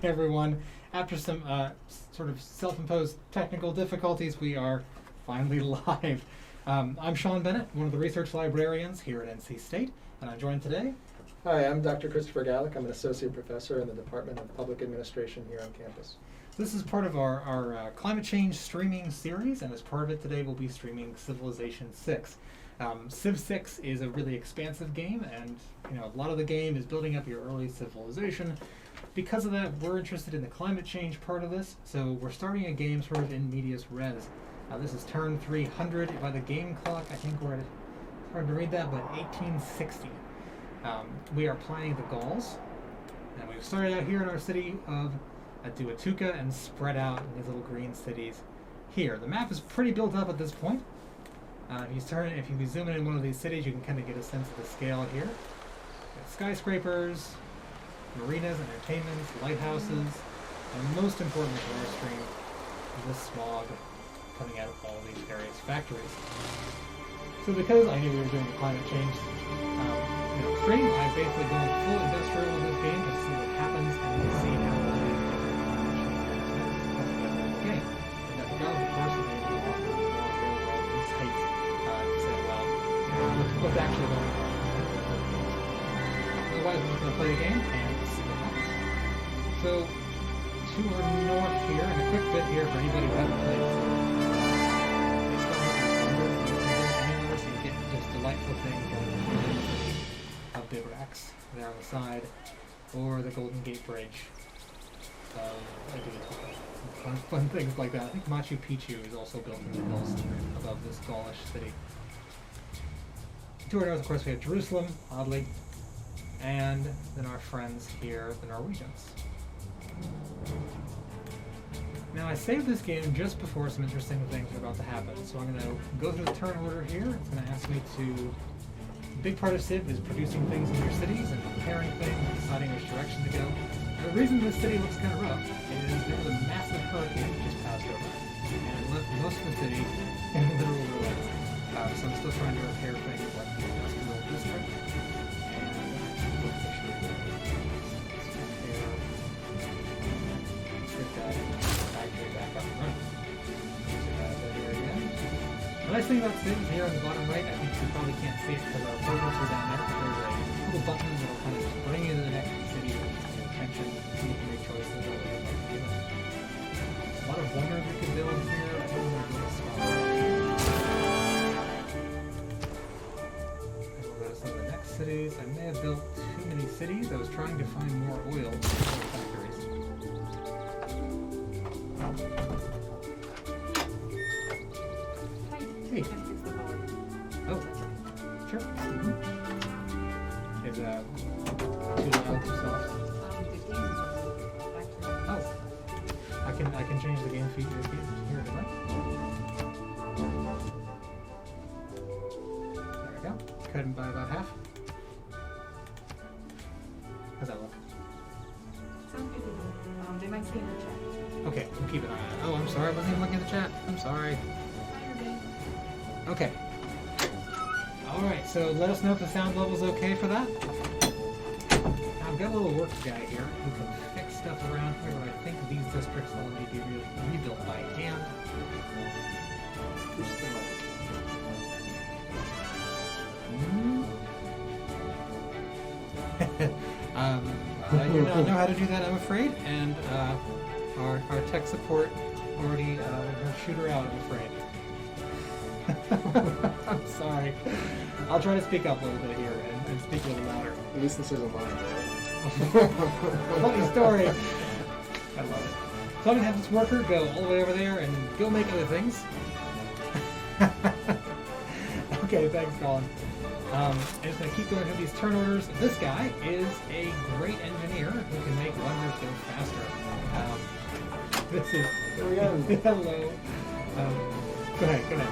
everyone. After some sort of self-imposed technical difficulties, we are finally live. I'm Sean Bennett, one of the research librarians here at NC State, and I'm joined today. Hi, I'm Dr. Christopher Gallick. I'm an associate professor in the Department of Public Administration here on campus. This is part of our climate change streaming series, and as part of it today we'll be streaming Civilization 6. Civ 6 is a really expansive game, and a lot of the game is building up your early civilization. Because of that, we're interested in the climate change part of this, so we're starting a game sort of in medias res. This is turn 300 by the game clock. I think we're at, it's hard to read that, but 1860. We are playing the Gauls, and we've started out here in our city of Aduatuca and spread out in these little green cities here. The map is pretty built up at this point. If you zoom in one of these cities, you can kind of get a sense of the scale here. Skyscrapers, marinas, entertainments, lighthouses, and most importantly for our stream is the smog coming out of all these various factories. So because I knew we were doing the climate change stream, I've basically gone full industrial in this game to see what happens and to see how all these different come together in the game. And that becomes the first thing to offer more real-world insights to say, well, what's actually going on. Otherwise, we're just going to play the game and see what happens. So, to our north here, and a quick bit here for anybody who hasn't played this. So you get just delightful things like the bivouacs there on the side, or the Golden Gate Bridge. Fun things like that. I think Machu Picchu is also built in the hills above this Gaulish city. To our north, of course, we have Jerusalem, oddly, and then our friends here, the Norwegians. Now, I saved this game just before some interesting things are about to happen, so I'm going to go through the turn order here. It's going to ask me to... A big part of Civ is producing things in your cities and preparing things and deciding which direction to go. And the reason this city looks kind of rough is there was a massive hurricane that just passed over, and it left most of the city in literal ruins. So I'm still trying to repair things like the industrial district. The nice thing about Civ is here on the bottom right, I think you probably can't see it because our programs are down there, but there's a little button that will kind of just bring you to the next city with attention, so you can make choices about what you'd like to do. A lot of wonders we could build here. I don't want to build a spot. I will go to some of the next cities. I may have built too many cities. I was trying to find more oil factories. Hey. Oh, sure. Is too loud, too soft? Oh, I can change the game feed here, if I like. There we go. Cut him by about half. How's that look? Sounds good. They might see in the chat. Okay, we'll keep an eye on it. Oh, I'm sorry. I wasn't even looking at the chat. I'm sorry. Okay. Alright, so let us know if the sound level's okay for that. Now, I've got a little work guy here who can fix stuff around here, but I think these districts will need to be rebuilt by hand. I do not know how to do that, I'm afraid, and our tech support already shoot her out, I'm afraid. I'm sorry. I'll try to speak up a little bit here and speak a little louder. At least this isn't mine. Funny story. I love it. So I'm going to have this worker go all the way over there and go make other things. Okay, thanks, Colin. I'm just going to keep going through these turn orders. This guy is a great engineer who can make wonders go faster. This is... Here we go. Hello. Go ahead.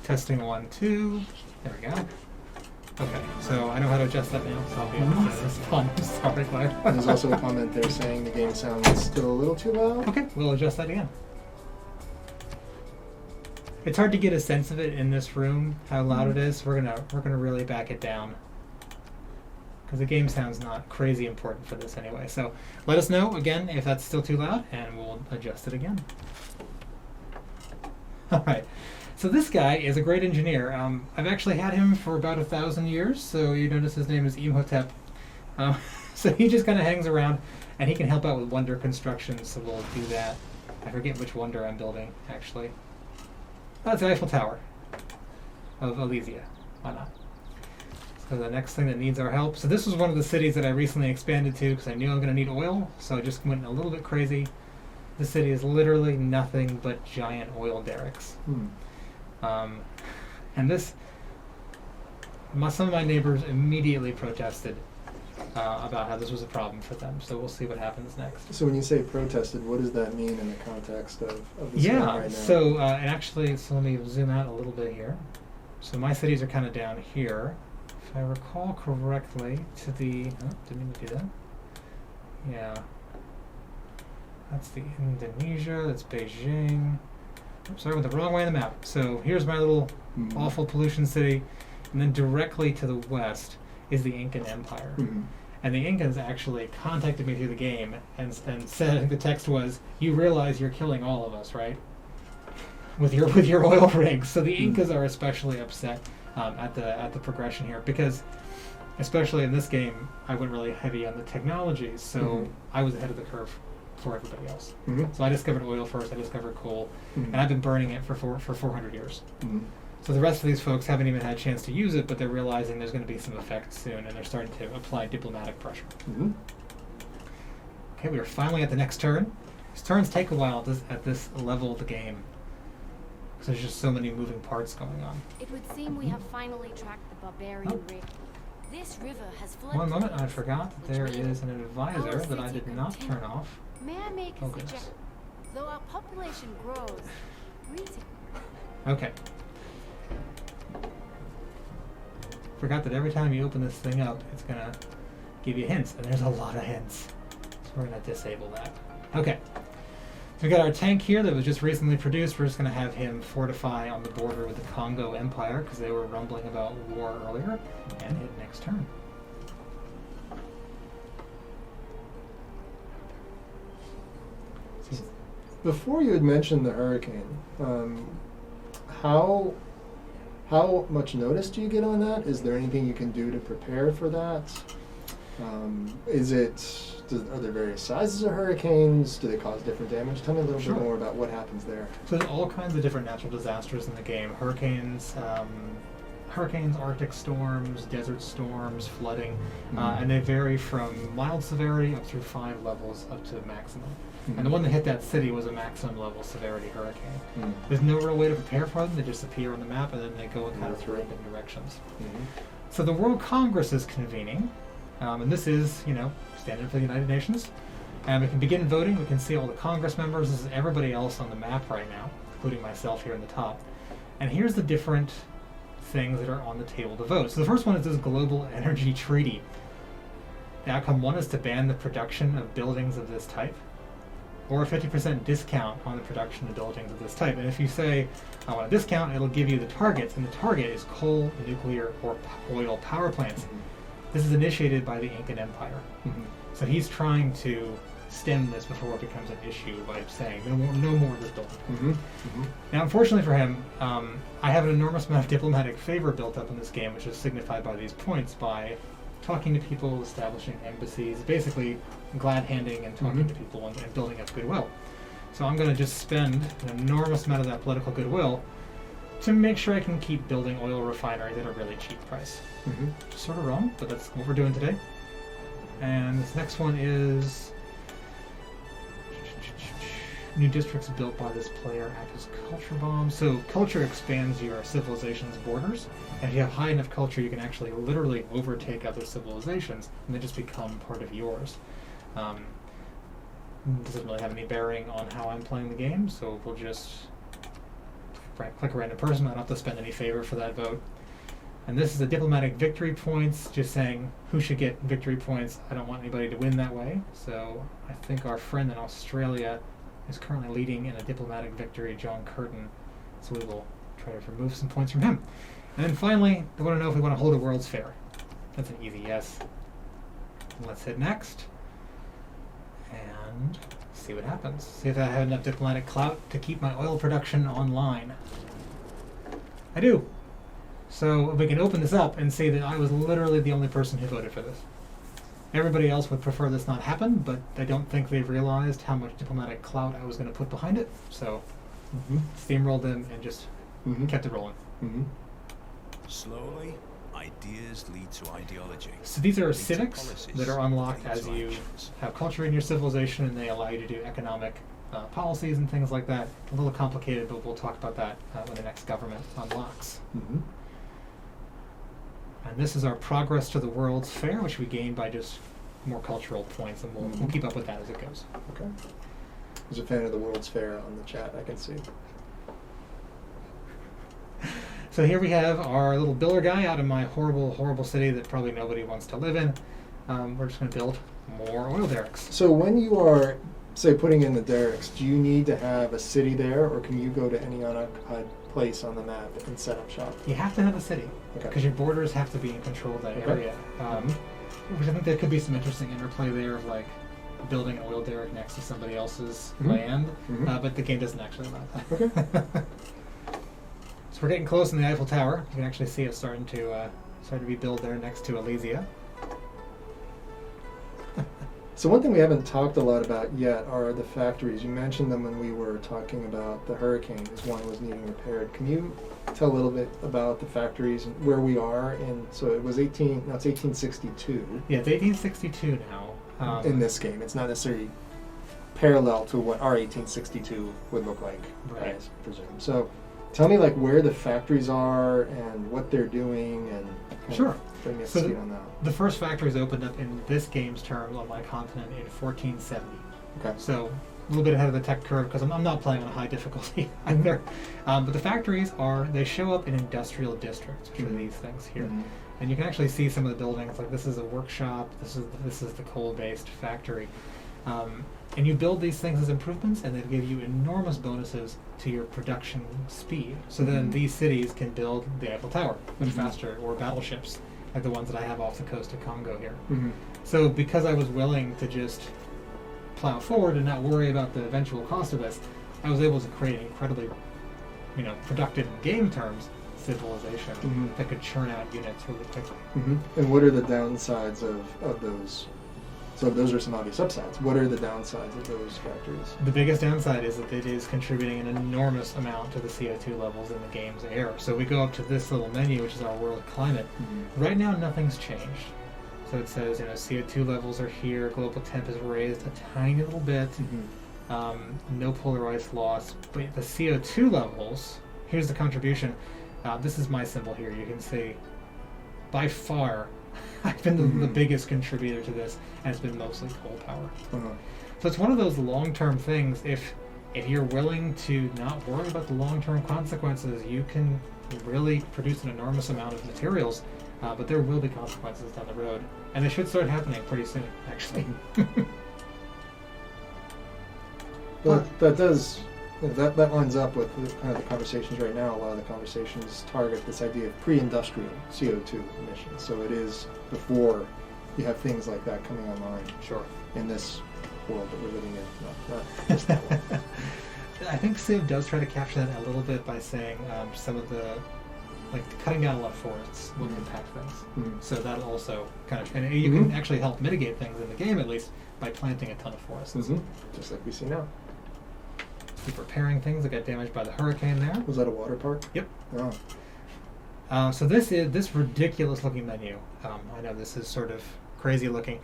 Testing 1, 2. There we go. Okay, so I know how to adjust that now, so I'll be able to get this done. Sorry, Claire. There's also a comment there saying the game sounds still a little too loud. Okay, we'll adjust that again. It's hard to get a sense of it in this room, how loud it is. We're gonna really back it down, because the game sound's not crazy important for this anyway. So let us know again if that's still too loud, and we'll adjust it again. All right. So this guy is a great engineer. I've actually had him for about 1,000 years. So you notice his name is Imhotep. So he just kind of hangs around, and he can help out with wonder construction. So we'll do that. I forget which wonder I'm building actually. Oh, it's the Eiffel Tower of Elysia. Why not? So the next thing that needs our help. So this was one of the cities that I recently expanded to because I knew I was going to need oil. So I just went a little bit crazy. The city is literally nothing but giant oil derricks. And this, some of my neighbors immediately protested about how this was a problem for them. So we'll see what happens next. So when you say protested, what does that mean in the context of this game right now? So and actually, so let me zoom out a little bit here. So my cities are kind of down here. If I recall correctly, to the, oh, didn't mean to do that. Yeah. That's the Indonesia, that's Beijing. Oops, sorry, I went the wrong way on the map. So here's my little awful pollution city. And then directly to the west is the Incan Empire. And the Incans actually contacted me through the game and said, I think the text was, you realize you're killing all of us, right? With your oil rigs. So the Incas are especially upset at the progression here, because especially in this game, I went really heavy on the technologies. So I was ahead of the curve for everybody else. So I discovered oil first, I discovered coal, and I've been burning it for 400 years. So the rest of these folks haven't even had a chance to use it, but they're realizing there's going to be some effect soon, and they're starting to apply diplomatic pressure. Okay, we are finally at the next turn. These turns take a while at this level of the game, because there's just so many moving parts going on. It would seem we have finally tracked the barbarian river. This river has flooded. One moment, I forgot which there means is an advisor our that I city did not continue. turn off. May I make a Oh, goodness. suggestion? Though our population grows, retail. Okay. Forgot that every time you open this thing up, it's gonna give you hints, and there's a lot of hints. So we're gonna disable that. Okay. So we got our tank here that was just recently produced. We're just gonna have him fortify on the border with the Congo Empire, because they were rumbling about war earlier, and hit next turn. So Before you had mentioned the hurricane, how much notice do you get on that? Is there anything you can do to prepare for that? Are there various sizes of hurricanes? Do they cause different damage? Tell me a little Sure. bit more about what happens there. So there's all kinds of different natural disasters in the game. Hurricanes, Arctic storms, desert storms, flooding, and they vary from mild severity up through 5 levels up to maximum. And the one that hit that city was a maximum level severity hurricane. There's no real way to prepare for them. They just appear on the map, and then they go kind of through random directions. So the World Congress is convening, and this is, standard for the United Nations. And we can begin voting. We can see all the Congress members. This is everybody else on the map right now, including myself here in the top. And here's the different things that are on the table to vote. So the first one is this Global Energy Treaty. The outcome 1 is to ban the production of buildings of this type, or a 50% discount on the production of buildings of this type. And if you say, I want a discount, it'll give you the targets, and the target is coal, nuclear, or oil power plants. This is initiated by the Incan Empire. So he's trying to stem this before it becomes an issue by saying, no more of this building. Now, unfortunately for him, I have an enormous amount of diplomatic favor built up in this game, which is signified by these points, by talking to people, establishing embassies, basically glad-handing and talking to people and building up goodwill. So I'm going to just spend an enormous amount of that political goodwill to make sure I can keep building oil refineries at a really cheap price. Sort of wrong, but that's what we're doing today. And this next one is new districts built by this player act as culture bombs. So culture expands your civilization's borders, and if you have high enough culture, you can actually literally overtake other civilizations, and they just become part of yours. Doesn't really have any bearing on how I'm playing the game, so we'll just click a random person. I don't have to spend any favor for that vote. And this is a diplomatic victory points, just saying who should get victory points. I don't want anybody to win that way, so I think our friend in Australia is currently leading in a diplomatic victory, John Curtin, so we will try to remove some points from him. And then finally, they want to know if we want to hold a World's Fair. That's an easy yes. Let's hit next. And see what happens. See if I have enough diplomatic clout to keep my oil production online. I do. So we can open this up and see that I was literally the only person who voted for this. Everybody else would prefer this not happen, but I don't think they've realized how much diplomatic clout I was going to put behind it. So steamrolled them and just kept it rolling. Slowly, ideas lead to ideology. So these are Lead to civics policies, that are unlocked lead as to you actions. have culture in your civilization, and they allow you to do economic policies and things like that. A little complicated, but we'll talk about that when the next government unlocks. And this is our progress to the World's Fair, which we gain by just more cultural points, and we'll keep up with that as it goes. Okay. There's a fan of the World's Fair on the chat, I can see. So here we have our little builder guy out of my horrible, horrible city that probably nobody wants to live in. We're just going to build more oil derricks. So when you are, say, putting in the derricks, do you need to have a city there, or can you go to any unoccupied place on the map and set up shop? You have to have a city, Okay. because your borders have to be in control of that Okay. area. Which I think there could be some interesting interplay there of like building an oil derrick next to somebody else's land, but the game doesn't actually allow that. Okay. So we're getting close in the Eiffel Tower. You can actually see it starting to be built there next to Elysia. So one thing we haven't talked a lot about yet are the factories. You mentioned them when we were talking about the hurricanes. One was needing repaired. Can you tell a little bit about the factories and where we are? And so it was 1862 Yeah, it's 1862 now. in this game. It's not necessarily parallel to what our 1862 would look like, Right. I presume. So tell me like where the factories are and what they're doing, and kind Sure. of bring us So speed on that. The first factories opened up in this game's terms on my continent in 1470. Okay. So a little bit ahead of the tech curve because I'm not playing on a high difficulty either. But the factories they show up in industrial districts, which are these things here. And you can actually see some of the buildings. Like this is a workshop. This is the coal-based factory. And you build these things as improvements, and they give you enormous bonuses to your production speed. So then these cities can build the Eiffel Tower much faster, or battleships like the ones that I have off the coast of Congo here. So because I was willing to just plow forward and not worry about the eventual cost of this, I was able to create an incredibly, productive in game terms civilization that could churn out units really quickly. And what are the downsides of those? So those are some obvious upsides. What are the downsides of those factories? The biggest downside is that it is contributing an enormous amount to the CO2 levels in the game's air. So we go up to this little menu, which is our world climate. Right now, nothing's changed. So it says, CO2 levels are here, global temp is raised a tiny little bit, no polar ice loss. But the CO2 levels, here's the contribution. This is my symbol here. You can see, by far, I've been the biggest contributor to this, and it's been mostly coal power. So it's one of those long-term things. If you're willing to not worry about the long-term consequences, you can really produce an enormous amount of materials, but there will be consequences down the road, and they should start happening pretty soon, actually. Well, that lines up with kind of the conversations right now. A lot of the conversations target this idea of pre-industrial CO2 emissions. So it is before you have things like that coming online. Sure. In this world that we're living in, not just that one. I think Civ does try to capture that a little bit by saying some of the, cutting down a lot of forests will impact things. So that'll also kind of, and you can actually help mitigate things in the game at least by planting a ton of forests. Just like we see now. Keep repairing things that got damaged by the hurricane there. Was that a water park? Yep. Oh. So this ridiculous looking menu, I know this is sort of crazy looking,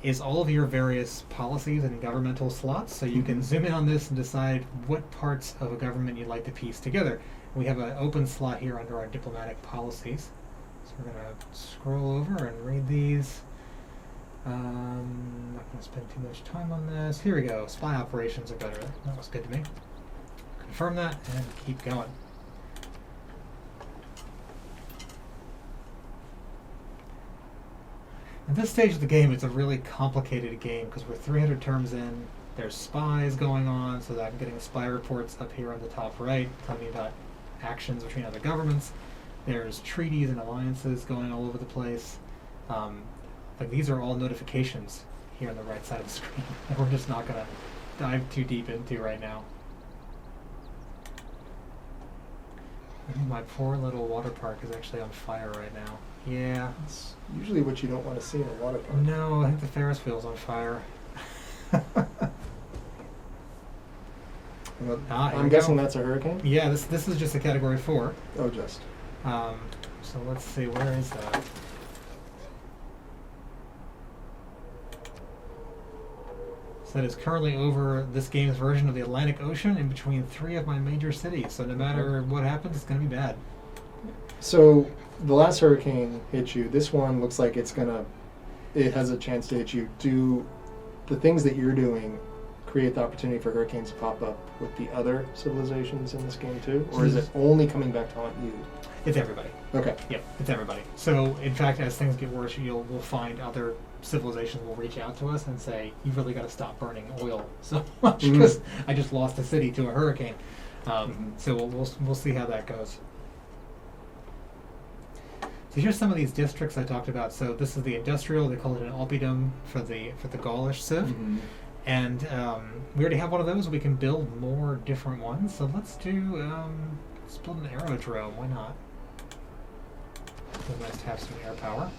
is all of your various policies and governmental slots. So you can zoom in on this and decide what parts of a government you'd like to piece together. We have an open slot here under our diplomatic policies. So we're going to scroll over and read these. I'm not going to spend too much time on this. Here we go. Spy operations are better. That was good to me. Confirm that and keep going. At this stage of the game, it's a really complicated game because we're 300 terms in. There's spies going on, so that I'm getting spy reports up here on the top right telling me about actions between other governments. There's treaties and alliances going all over the place. Like these are all notifications here on the right side of the screen that we're just not going to dive too deep into right now. My poor little water park is actually on fire right now. Yeah. It's usually what you don't want to see in a water park. No, I think the Ferris wheel's on fire. Well, Ah, here I'm we guessing go. that's a hurricane? Yeah, this is just a category 4. Oh, just. So let's see, where is that? So that is currently over this game's version of the Atlantic Ocean in between 3 of my major cities. So no matter what happens, it's going to be bad. So the last hurricane hit you. This one looks like it has a chance to hit you. Do the things that you're doing create the opportunity for hurricanes to pop up with the other civilizations in this game too? Or is it only coming back to haunt you? It's everybody. Okay. Yep, it's everybody. So, in fact, as things get worse, we'll find other civilizations will reach out to us and say, "You've really got to stop burning oil so much because I just lost a city to a hurricane." So we'll see how that goes. So here's some of these districts I talked about. So this is the industrial. They call it an oppidum for the Gaulish civ. Mm-hmm. And we already have one of those. We can build more different ones. So let's build an aerodrome. Why not? It's nice to have some air power.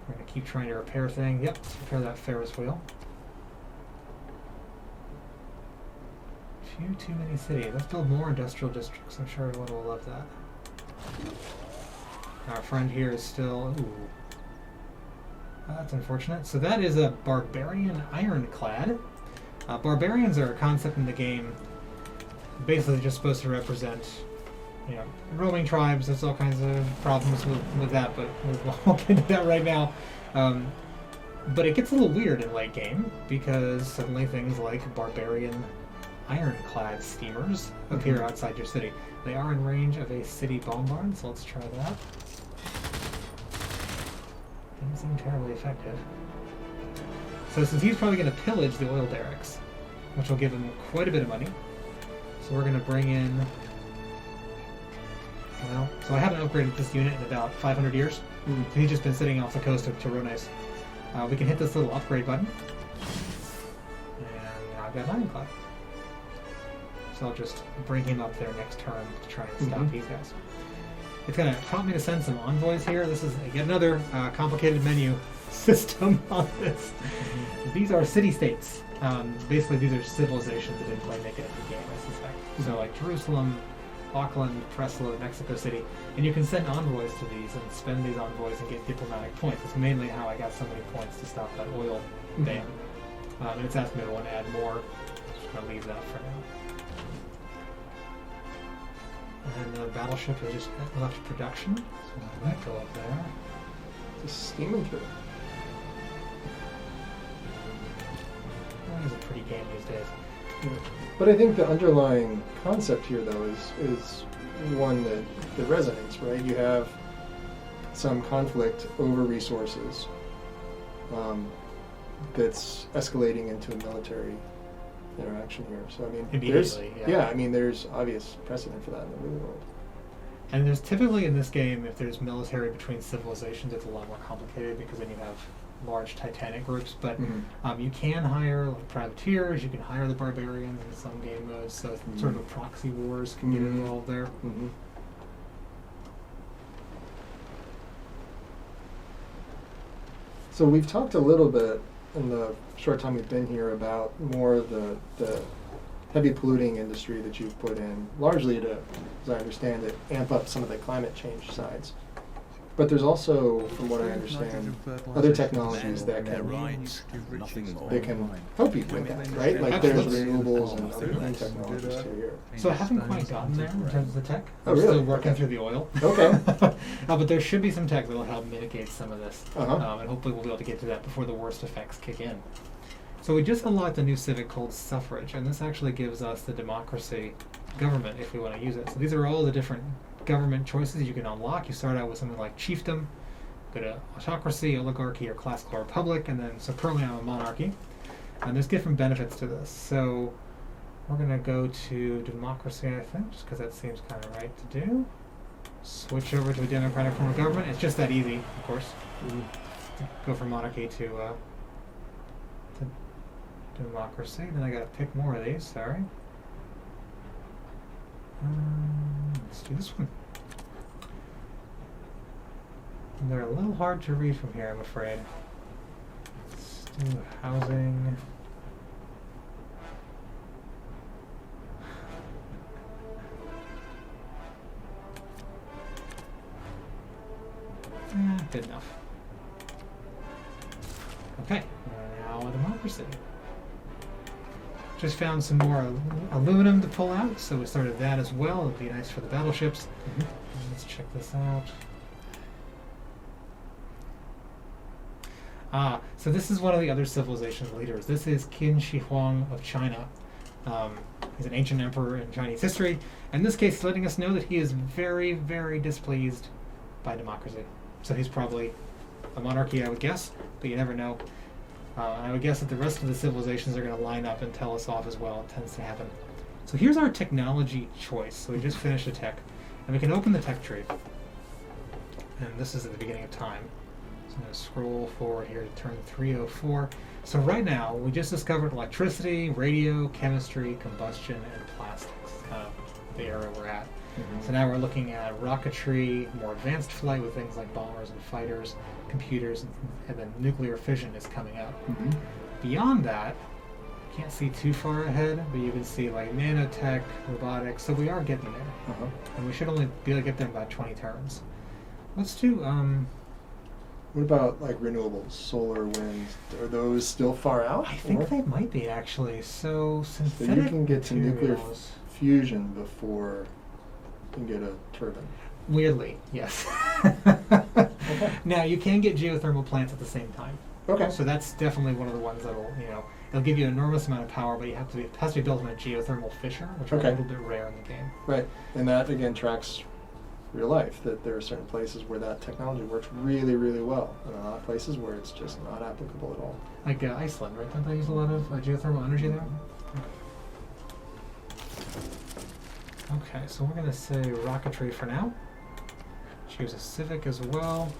We're going to keep trying to repair things. Yep, let's repair that Ferris wheel. Few too many cities. Let's build more industrial districts. I'm sure everyone will love that. Our friend here is still... Ooh. That's unfortunate. So that is a barbarian ironclad. Barbarians are a concept in the game basically just supposed to represent, roaming tribes. There's all kinds of problems with that, but we won't get into that right now. But it gets a little weird in late game because suddenly things like barbarian ironclad steamers appear outside your city. They are in range of a city bombard, so let's try that. Didn't seem terribly effective. So since he's probably going to pillage the oil derricks, which will give him quite a bit of money, so we're going to bring in... Well, so I haven't upgraded this unit in about 500 years. So he's just been sitting off the coast of Tyrones. We can hit this little upgrade button. And now I've got an ironclad. So I'll just bring him up there next turn to try and stop these guys. It's going to prompt me to send some envoys here. This is yet another complicated menu system on this. These are city-states. Basically, these are civilizations that didn't quite make it in the game, I suspect. So like Jerusalem, Auckland, Breslau, Mexico City. And you can send envoys to these and spend these envoys and get diplomatic points. That's mainly how I got so many points to stop that oil ban. And it's asking me if I want to add more. I'm just going to leave that for now. And the battleship has just left production. So let that go up there. Just steaming through. It's a pretty game these days. But I think the underlying concept here, though, is one that resonates, right? You have some conflict over resources that's escalating into a military interaction here. So I mean, there's obvious precedent for that in the real world. And there's typically in this game, if there's military between civilizations, it's a lot more complicated because then you have large titanic groups. But you can hire privateers, you can hire the barbarians in some game modes, so it's sort of a proxy wars can get involved there. So we've talked a little bit in the short time we've been here about more of the heavy polluting industry that you've put in, largely to, as I understand it, amp up some of the climate change sides. But there's also, from what I understand, other technologies that Their can rights, nothing more. help you with that, right? Like there's renewables and other clean technologies too here. So I haven't quite gotten there in terms of the tech. Oh, I'm really? still working through the oil. Okay. But there should be some tech that will help mitigate some of this. Uh-huh. And hopefully we'll be able to get to that before the worst effects kick in. So we just unlocked a new civic called suffrage, and this actually gives us the democracy government if we want to use it. So these are all the different government choices you can unlock. You start out with something like chiefdom, go to autocracy, oligarchy, or classical republic, and then, so currently I'm a monarchy. And there's different benefits to this. So We're going to go to democracy, I think, just because that seems kind of right to do. Switch over to a democratic form of government. It's just that easy, of course. Go from monarchy to democracy. Then I got to pick more of these, sorry. Let's do this one. And they're a little hard to read from here, I'm afraid. Let's do housing. Good enough. Okay, now a democracy. Just found some more aluminum to pull out, so we started that as well. It'd be nice for the battleships. Let's check this out. So this is one of the other civilization leaders. This is Qin Shi Huang of China. He's an ancient emperor in Chinese history. In this case, he's letting us know that he is very, very displeased by democracy. So he's probably a monarchy, I would guess, but you never know. I would guess that the rest of the civilizations are going to line up and tell us off as well. It tends to happen. So here's our technology choice. So we just finished a tech, and we can open the tech tree. And this is at the beginning of time. So I'm going to scroll forward here to turn 304. So right now, we just discovered electricity, radio, chemistry, combustion, and plastics. It's kind of the area we're at. So now we're looking at rocketry, more advanced flight with things like bombers and fighters, computers, and then nuclear fission is coming up. Beyond that, can't see too far ahead, but you can see like nanotech, robotics, so we are getting there. And we should only be able to get there in about 20 turns. Let's do, What about like renewables, solar, wind? Are those still far out? I think or? they might be actually. So So synthetic you can get to nuclear materials- fusion before you can get a turbine. Weirdly, yes. Now you can get geothermal plants at the same time. Okay. So that's definitely one of the ones that'll, it'll give you an enormous amount of power, but it has to be built on a geothermal fissure, which are Okay. a little bit rare in the game. Right. And that again tracks real life, that there are certain places where that technology works really, really well, and a lot of places where it's just not applicable at all. Like Iceland, right? Don't they use a lot of geothermal energy there? Okay, so we're going to say rocketry for now. Choose a civic as well.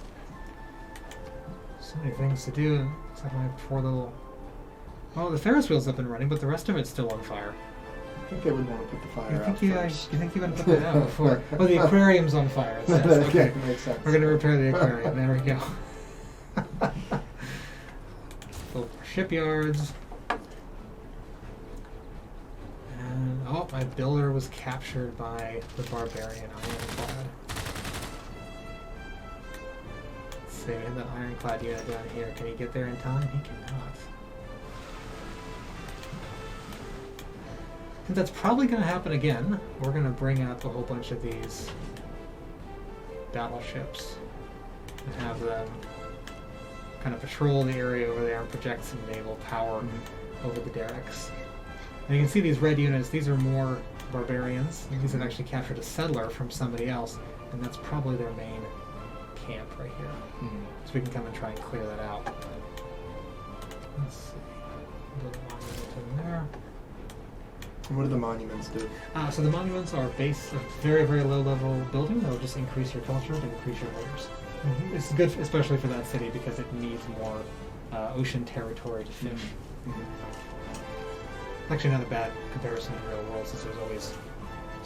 So many things to do. Looks like my poor little... Oh, the Ferris wheel's up and running, but the rest of it's still on fire. I think they would want to put the fire out You first. think you want to put that out before? Oh, the aquarium's on fire. It says. Okay. Yeah, makes sense. We're going to repair the aquarium. There we go. Build more shipyards. And, oh, my builder was captured by the barbarian ironclad. Let's see, we have that ironclad unit down here. Can he get there in time? He cannot. Since that's probably going to happen again, we're going to bring out a whole bunch of these battleships and have them kind of patrol the area over there and project some naval power over the derricks. And you can see these red units, these are more barbarians. These have actually captured a settler from somebody else, and that's probably their main camp right here. So we can come and try and clear that out. Let's see. Build a monument in there. And what do the monuments do? So the monuments are a very, very low level building. They'll just increase your culture and increase your layers. It's good, especially for that city, because it needs more ocean territory to fish. Actually, not a bad comparison in the real world, since there's always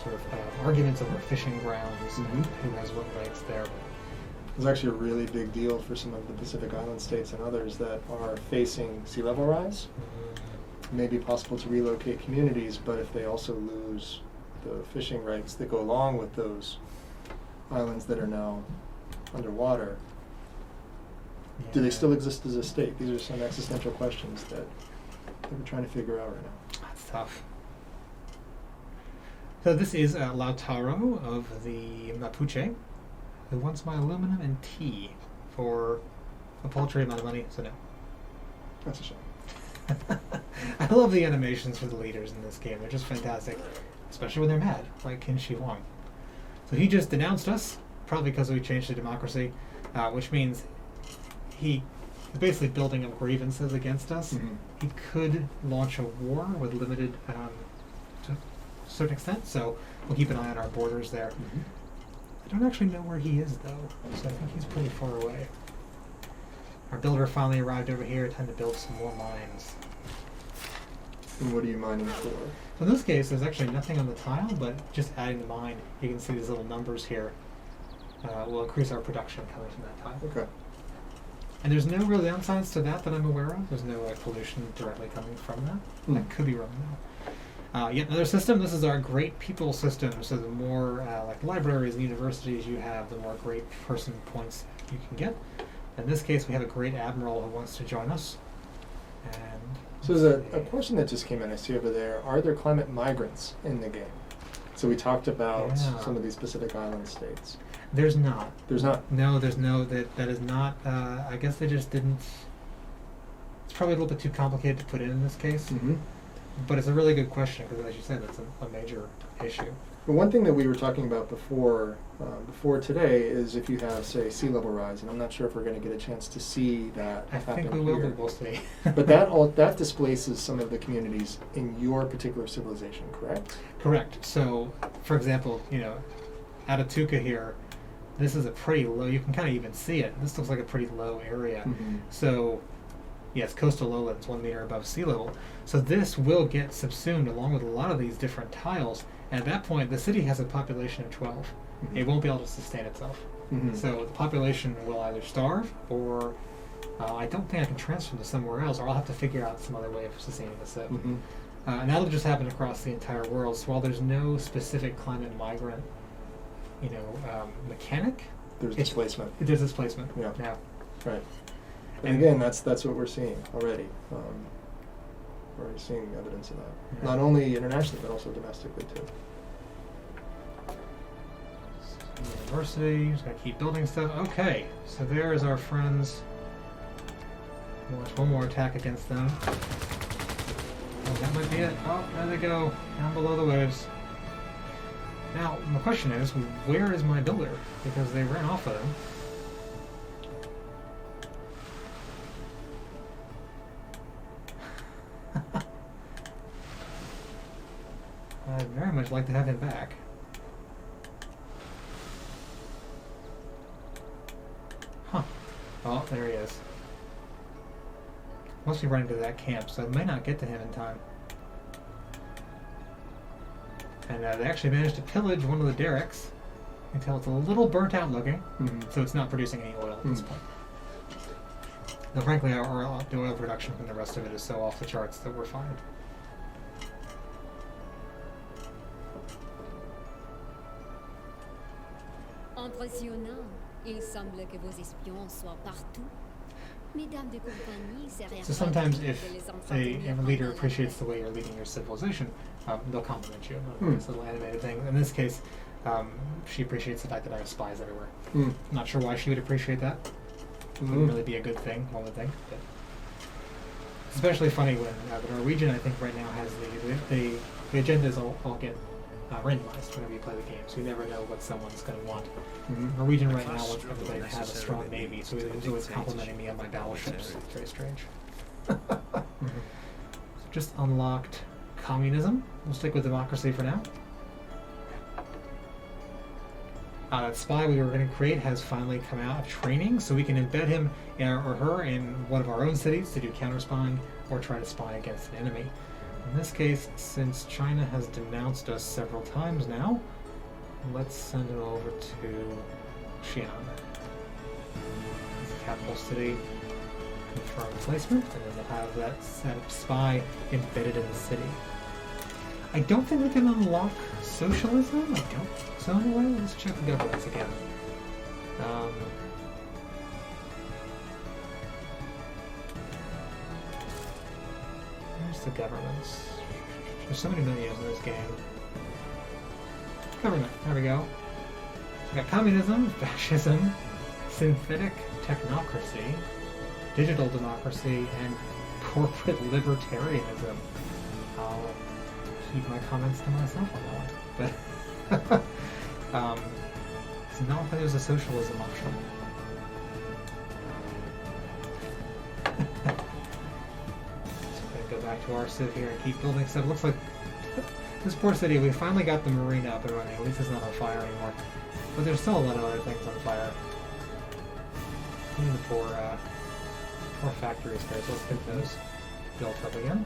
sort of arguments over fishing grounds and who has what rights there. It's actually a really big deal for some of the Pacific Island states and others that are facing sea level rise. It may be possible to relocate communities, but if they also lose the fishing rights that go along with those islands that are now underwater, do they still exist as a state? These are some existential questions that we're trying to figure out right now. That's tough. So this is Lautaro of the Mapuche, who wants my aluminum and tea for a paltry amount of money, so no. That's a shame. I love the animations for the leaders in this game. They're just fantastic, especially when they're mad, like Qin Shi Huang. So he just denounced us, probably because we changed to democracy, which means he is basically building up grievances against us. He could launch a war with limited a certain extent, so we'll keep an eye on our borders there. I don't actually know where he is, though, so I think he's pretty far away. Our builder finally arrived over here, time to build some more mines. And what are you mining for? So in this case, there's actually nothing on the tile, but just adding the mine, you can see these little numbers here will increase our production coming from that tile. Okay. And there's no real downsides to that I'm aware of. There's no pollution directly coming from that. I could be wrong though. Yet another system. This is our great people system. So the more like libraries and universities you have, the more great person points you can get. In this case, we have a great admiral who wants to join us. And So there's a question that just came in. I see over there. Are there climate migrants in the game? So we talked about Yeah. some of these Pacific Island states. there's not. There's not. No, there's no. That is not. I guess they just didn't. It's probably a little bit too complicated to put in this case. Mm-hmm. But it's a really good question because, as you said, that's a major issue. But one thing that we were talking about before today is if you have, say, sea level rise, and I'm not sure if we're going to get a chance to see that I happen think we will, here. but we'll see. But that displaces some of the communities in your particular civilization, correct? Correct. So, for example, Adaptation here, this is a pretty low. You can kind of even see it. This looks like a pretty low area. Mhm. So, yes, coastal lowlands, 1 meter above sea level. So this will get subsumed along with a lot of these different tiles. And at that point, the city has a population of 12. Mhm. It won't be able to sustain itself. Mhm. So the population will either starve, or I don't think I can transfer them to somewhere else, or I'll have to figure out some other way of sustaining the civ. Mhm. And that'll just happen across the entire world. So while there's no specific climate migrant, mechanic, There's It's- displacement. there's displacement. Yeah. Yeah. Right. And And- again, that's what we're seeing already. We're already seeing evidence of that. Yeah. Not only internationally, but also domestically too. University, just gotta keep building stuff. Okay, so there's our friends. Launch one more attack against them. Oh, that might be it. Oh, there they go, down below the waves. Now, the question is, where is my builder? Because they ran off of him. I'd very much like to have him back. Huh. Oh, there he is. Must be running to that camp, so I may not get to him in time. And they actually managed to pillage one of the derricks. You can tell it's a little burnt out looking, Mhm. so it's not producing any oil at this point. Though frankly, the oil production from the rest of it is so off the charts that we're fine. Impressionnant. Il semble que vos espions soient partout. Mesdames de compagnie seraient So sometimes if de les a entretenir leader pendant la appreciates the fête. way you're leading your civilization, they'll compliment you. Hmm. This little animated thing. In this case, she appreciates the fact that I have spies everywhere. Mm. Not sure why she would appreciate that. Wouldn't Mhm. really be a good thing, one would think. But it's especially funny when the Norwegian, I think, right now has the agendas all get randomized whenever you play the game, so you never know what someone's going to want. Mhm. Norwegian right now wants everybody to have a strong navy, so he's always complimenting me on my battleships. It's very strange. Just unlocked communism. We'll stick with democracy for now. That spy we were going to create has finally come out of training, so we can embed him or her in one of our own cities to do counter-spying or try to spy against an enemy. In this case, since China has denounced us several times now, let's send it over to Xi'an. It's the capital city. Confirm placement, and then they'll have that spy embedded in the city. I don't think we can unlock socialism. I don't. So anyway, let's check the governance again. Where's the governance? There's so many menus in this game. Government. There we go. We got communism, fascism, synthetic technocracy, digital democracy, and corporate libertarianism. I'll keep my comments to myself on that one. But it's not like there's a socialism option. So we're gonna go back to our civ here and keep building stuff. Looks like This poor city, we finally got the marina up and running. At least it's not on fire anymore. But there's still a lot of other things on fire. The poor factories there, so let's get those built up again.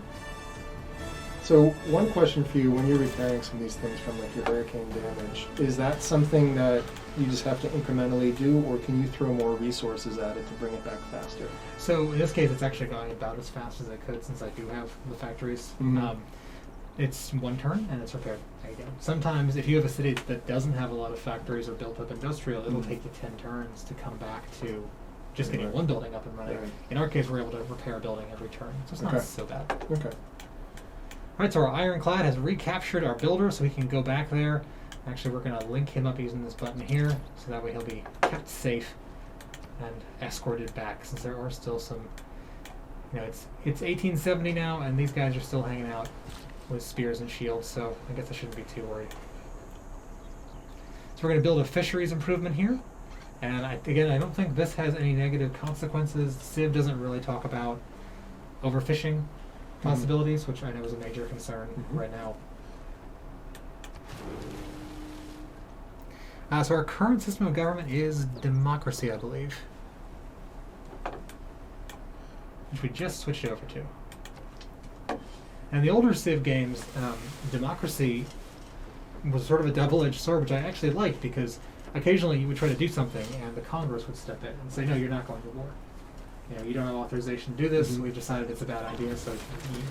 So one question for you, when you're repairing some of these things from like your hurricane damage, is that something that you just have to incrementally do, or can you throw more resources at it to bring it back faster? So in this case, it's actually going about as fast as it could since I do have the factories. Mhm. It's one turn and it's repaired. There you go. Sometimes if you have a city that doesn't have a lot of factories or built up industrial, it'll Mhm. take you 10 turns to come back to just getting Right. one building up and running. Right. In our case, we're able to repair a building every turn, so it's Okay. not so bad. Okay. Alright, so our ironclad has recaptured our builder, so we can go back there. Actually, we're going to link him up using this button here, so that way he'll be kept safe and escorted back, since there are still some, it's 1870 now, and these guys are still hanging out with spears and shields, so I guess I shouldn't be too worried. So we're going to build a fisheries improvement here, and I don't think this has any negative consequences. Civ doesn't really talk about overfishing possibilities, which I know is a major concern Mhm. right now. So our current system of government is democracy, I believe, which we just switched over to. And the older Civ games, democracy was sort of a double-edged sword, which I actually liked, because occasionally you would try to do something and the Congress would step in and say, no, you're not going to war. You don't have authorization to do this. Mhm. We've decided it's a bad idea, so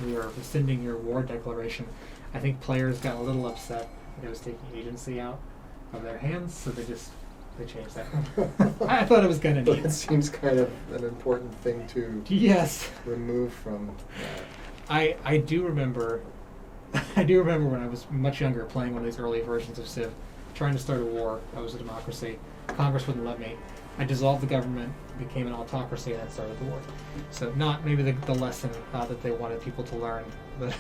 we are rescinding your war declaration. I think players got a little upset that it was taking agency out of their hands, so they changed that. I thought it was kind of But neat. it seems kind of an important thing to Yes. remove from that. I do remember when I was much younger playing one of these early versions of Civ, trying to start a war. I was a democracy. Congress wouldn't let me. I dissolved the government, became an autocracy, and then started the war. So not maybe the lesson that they wanted people to learn, but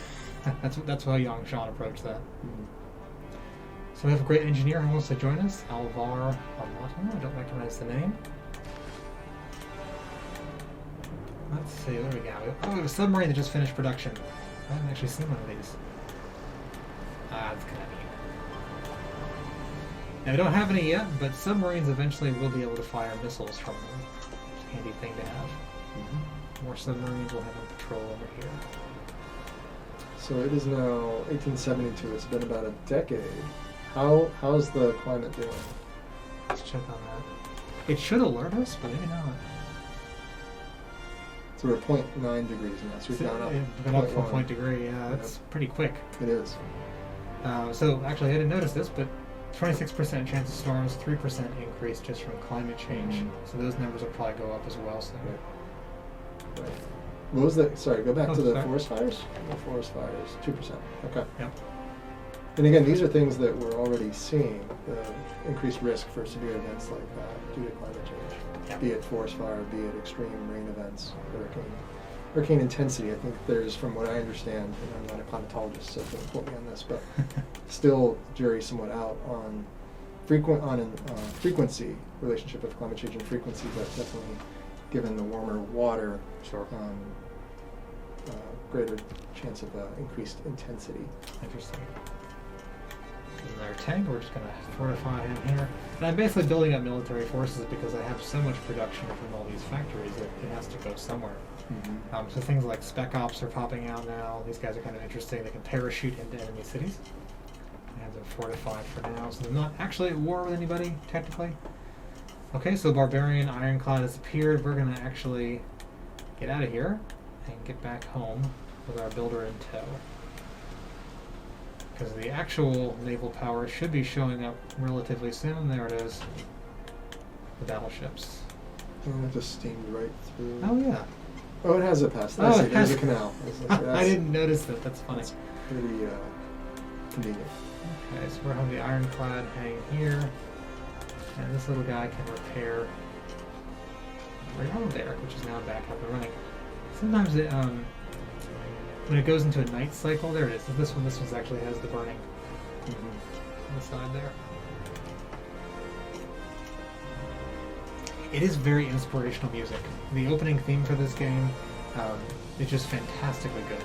that's how young Sean approached that. Mhm. So we have a great engineer who wants to join us, Alvar Amato. I don't recognize the name. Let's see, what do we got? Oh, we have a submarine that just finished production. I haven't actually seen one of these. That's kind of neat. Now, we don't have any yet, but submarines eventually will be able to fire missiles from them. It's a handy thing to have. Mhm. More submarines will have on patrol over here. So it is now 1872. It's been about a decade. How's the climate doing? Let's check on that. It should alert us, but maybe not. So we're 0.9 degrees now. So we've gone up. It's been up for 0.1. .degree, yeah, that's pretty quick. It is. So actually, I didn't notice this, but 26% chance of storms, 3% increase just from climate change. Mhm. So those numbers will probably go up as well. So Right. What was the? Sorry, go back Oh, to the sorry. forest fires. The forest fires, 2%. Okay. Yep. And again, these are things that we're already seeing, the increased risk for severe events like that due to climate change. Yeah. Be it forest fire, be it extreme rain events, hurricane intensity. I think there's, from what I understand, and I'm not a climatologist, so don't quote me on this, but still jury's somewhat out on frequency relationship of climate change and frequency, but definitely given the warmer water, Sure. greater chance of increased intensity. Interesting. Another tank, we're just going to fortify him here. And I'm basically building up military forces because I have so much production from all these factories that it has to go somewhere. So things like spec ops are popping out now. These guys are kind of interesting. They can parachute into enemy cities. I have them fortified for now, so they're not actually at war with anybody, technically. Okay, so Barbarian Ironclad has appeared. We're going to actually get out of here and get back home with our builder in tow. Because the actual naval power should be showing up relatively soon. There it is. The battleships. And it just steamed right through. Oh, yeah. Oh, it has a pass. Oh, I see. it There's has- a canal. I That's didn't notice that. That's funny. pretty convenient. Okay, so we're having the Ironclad hang here. And this little guy can repair railroad there, which is now back up and running. Sometimes it, when it goes into a night cycle, there it is. So this one actually has the burning on the side there. It is very inspirational music. The opening theme for this game is just fantastically good.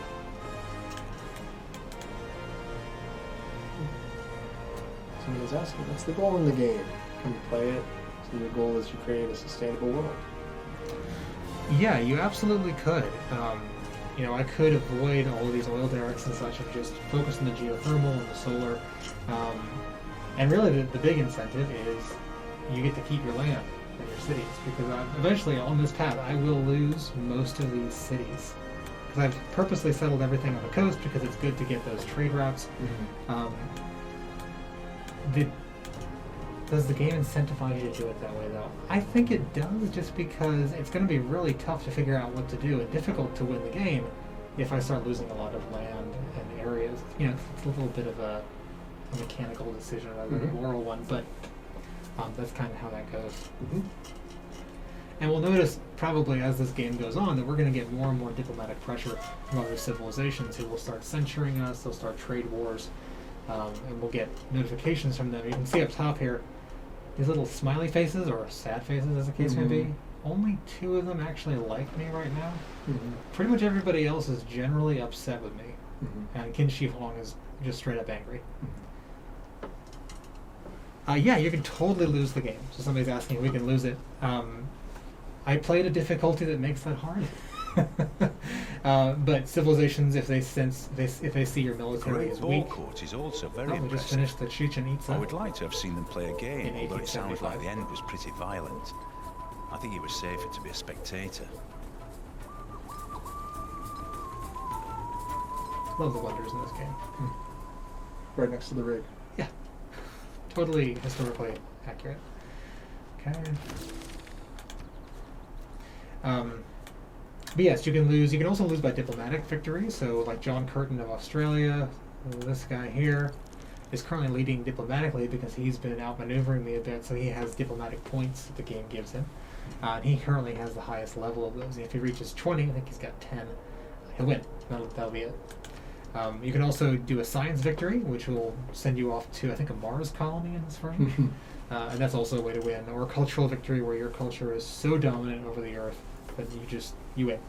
Someone was asking, what's the goal in the game? Can you play it? So your goal is to create a sustainable world. Yeah, you absolutely could. I could avoid all of these oil derricks and such and just focus on the geothermal and the solar. And really, the big incentive is you get to keep your land and your cities, because eventually on this path I will lose most of these cities. Because I've purposely settled everything on the coast because it's good to get those trade routes. Does the game incentivize you to do it that way, though? I think it does, just because it's going to be really tough to figure out what to do and difficult to win the game if I start losing a lot of land and areas. It's a little bit of a mechanical decision rather than a moral one, but that's kind of how that goes. And we'll notice probably as this game goes on that we're going to get more and more diplomatic pressure from other civilizations who will start censuring us, they'll start trade wars, and we'll get notifications from them. You can see up top here, these little smiley faces, or sad faces as the case may be. Only 2 of them actually like me right now. Pretty much everybody else is generally upset with me. And Qin Shi Huang is just straight up angry. Yeah, you can totally lose the game. So somebody's asking if we can lose it. I played a difficulty that makes that hard. But civilizations, if they see your military Great is ball weak, court is also very we just impressive. finished the Chichen Itza. I would like to have seen them play a game, In although it sounded like 1875. the end was pretty violent. I think it was safer to be a spectator. Love the wonders in this game. Right next to the rig. Yeah, totally historically accurate. Okay. But yes, you can lose. You can also lose by diplomatic victory. So, like John Curtin of Australia, this guy here is currently leading diplomatically because he's been outmaneuvering me a bit. So he has diplomatic points that the game gives him. And he currently has the highest level of those. And if he reaches 20, I think he's got 10. He'll win. That'll be it. You can also do a science victory, which will send you off to, I think, a Mars colony in this frame. And that's also a way to win. Or a cultural victory where your culture is so dominant over the earth that you win.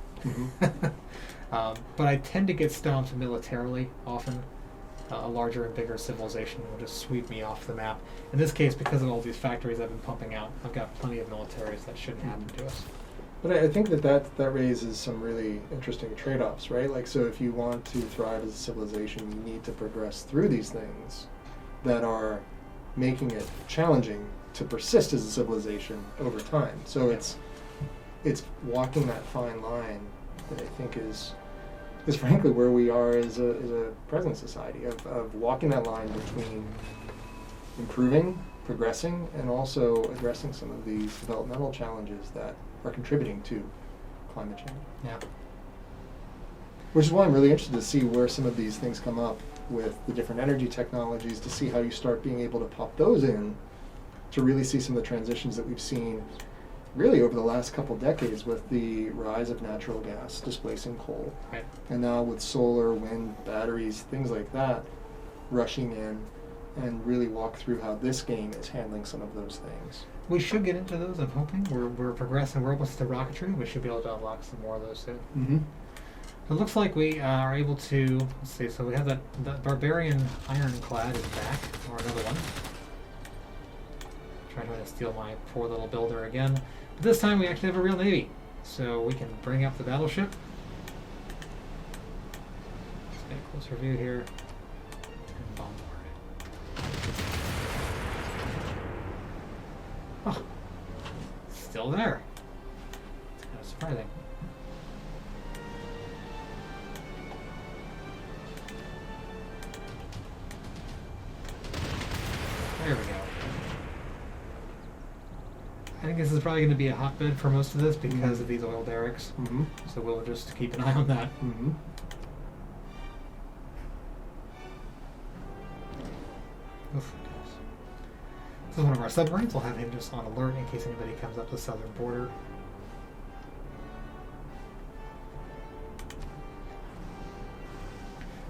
But I tend to get stomped militarily often. A larger and bigger civilization will just sweep me off the map. In this case, because of all these factories I've been pumping out, I've got plenty of militaries that shouldn't happen to us. But I think that raises some really interesting trade-offs, right? Like, so if you want to thrive as a civilization, you need to progress through these things that are making it challenging to persist as a civilization over time. So it's walking that fine line that I think is frankly where we are as a present society, of walking that line between improving, progressing, and also addressing some of these developmental challenges that are contributing to climate change. Yeah. Which is why I'm really interested to see where some of these things come up with the different energy technologies, to see how you start being able to pop those in, to really see some of the transitions that we've seen really over the last couple decades with the rise of natural gas displacing coal. Right. And now with solar, wind, batteries, things like that rushing in, and really walk through how this game is handling some of those things. We should get into those, I'm hoping. We're progressing. We're almost to rocketry. We should be able to unlock some more of those soon. Mm-hmm. It looks like we are able to, let's see, so we have that barbarian ironclad is back, or another one. Trying to steal my poor little builder again. But this time we actually have a real navy. So we can bring up the battleship. Let's get a closer view here. And bombard. Oh, still there. It's kind of surprising. There we go. I think this is probably going to be a hotbed for most of this because of these oil derricks. Mm-hmm. So we'll just keep an eye on that. Mm-hmm. Oof, gosh. This is one of our submarines. We'll have him just on alert in case anybody comes up the southern border.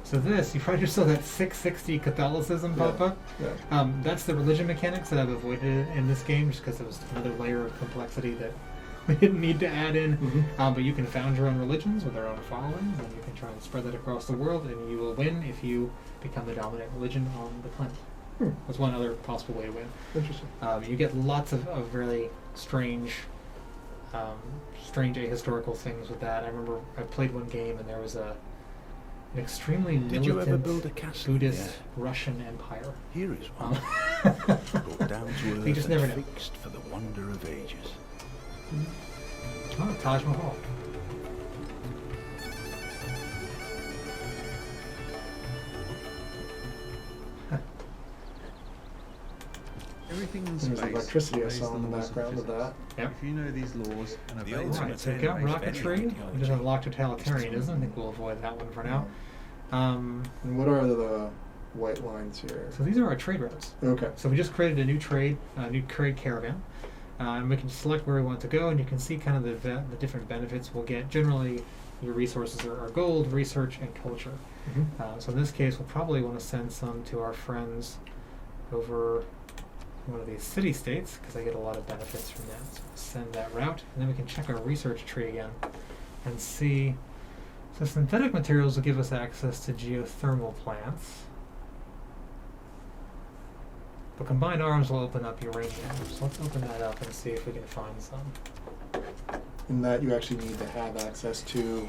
So this, you probably just saw that 660 Catholicism pop up. Yeah. That's the religion mechanics that I've avoided in this game just because it was another layer of complexity that we didn't need to add in. Mm-hmm. But you can found your own religions with their own followings, and you can try and spread that across the world, and you will win if you become the dominant religion on the planet. That's one other possible way to win. Interesting. You get lots of really strange ahistorical things with that. I remember I played one game and there was an extremely Did you ever militant build a castle? Buddhist Yeah. Russian empire. Here is Um, one. Brought down to earth You just never and know. fixed for the wonder of ages. Oh, Taj Mahal. Everything in There's space electricity I obeys saw the in the laws of background of physics. that. Yep. If you know these laws and obey The them, ultimate Alright, so we've got enemy of any rocketry. We just ideology. unlocked totalitarianism. I think we'll avoid that one for now. And what are the white lines here? So these are our trade routes. Okay. So we just created a new trade caravan, and we can select where we want to go, and you can see kind of the different benefits we'll get. Generally, your resources are gold, research, and culture. So in this case, we'll probably want to send some to our friends over one of these city-states, because I get a lot of benefits from that. So we'll send that route, and then we can check our research tree again and see. So synthetic materials will give us access to geothermal plants. But combined arms will open up uranium. So let's open that up and see if we can find some. And that you actually need to have access to.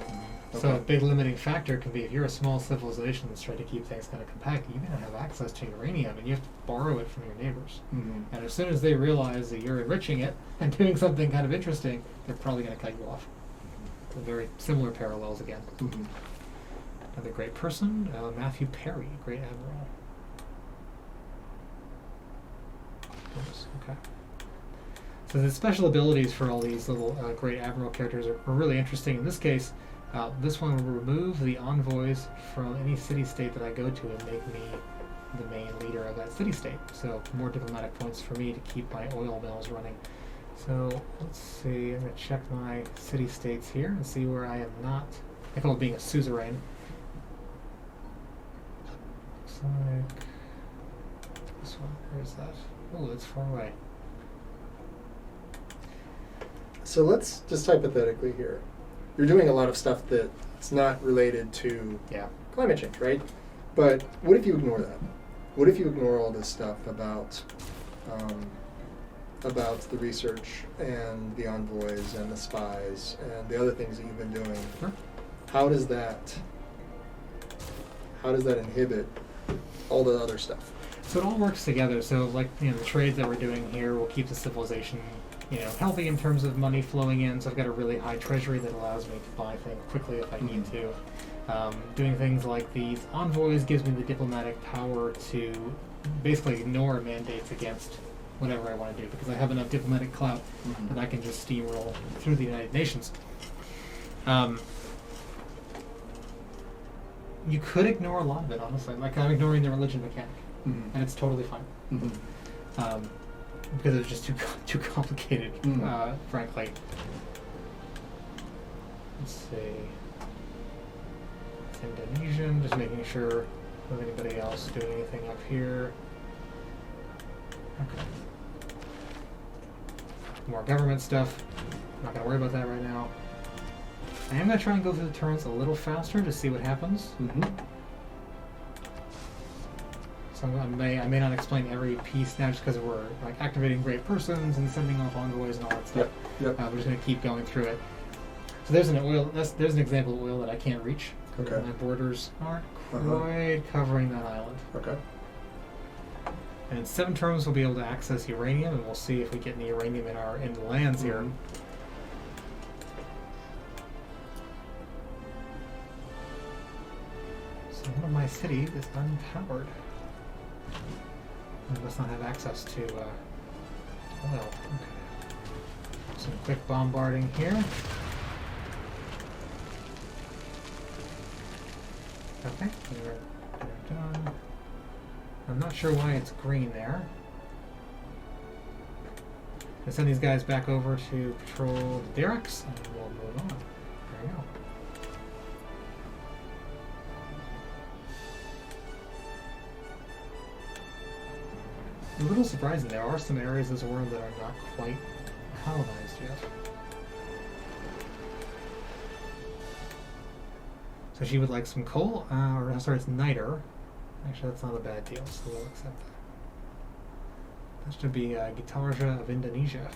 So a Okay. big limiting factor can be if you're a small civilization that's trying to keep things kind of compact, you're going to have access to uranium and you have to borrow it from your neighbors. Mhm. And as soon as they realize that you're enriching it and doing something kind of interesting, they're probably going to cut you off. So very similar parallels again. Mhm. Another great person, Matthew Perry, great admiral. Oops, okay. So the special abilities for all these little great admiral characters are really interesting. In this case, this one will remove the envoys from any city-state that I go to and make me the main leader of that city-state. So more diplomatic points for me to keep my oil mills running. So let's see, I'm going to check my city-states here and see where I am not. I call it being a suzerain. Looks like this one. Where is that? Oh, it's far away. So let's just hypothetically here. You're doing a lot of stuff that's not related to Yeah. climate change, right? But what if you ignore that? What if you ignore all this stuff about the research and the envoys and the spies and the other things that you've been doing? Sure. How does that inhibit all the other stuff? So it all works together. So like, the trades that we're doing here will keep the civilization, healthy in terms of money flowing in. So I've got a really high treasury that allows me to buy things quickly if I need to. Doing things like these envoys gives me the diplomatic power to basically ignore mandates against whatever I want to do, because I have enough diplomatic clout Mhm. that I can just steamroll through the United Nations. You could ignore a lot of it, honestly. Like I'm ignoring the religion mechanic, Mhm. and it's totally fine. Mhm. Because it's just too complicated, Mm. frankly. Let's see. It's Indonesian, just making sure with anybody else doing anything up here. Okay. More government stuff. Not gonna worry about that right now. I am gonna try and go through the turns a little faster to see what happens. Mhm. So I may not explain every piece now just because we're like activating great persons and sending off envoys and all that stuff. Yep. We're just going to keep going through it. So there's an oil. There's an example of oil that I can't reach. Okay. My borders aren't Uh-huh. quite covering that island. Okay. And in 7 terms, we'll be able to access uranium, and we'll see if we get any uranium in the lands here. Mhm. So one of my cities is unpowered. It must not have access to oil. Okay. Some quick bombarding here. Okay, they're done. I'm not sure why it's green there. Let's send these guys back over to patrol the derricks, and we'll move on. There we go. A little surprising. There are some areas of this world that are not quite colonized yet. So she would like some coal, or sorry, it's niter. Actually, that's not a bad deal, so we'll accept that. That should be Gitarja of Indonesia.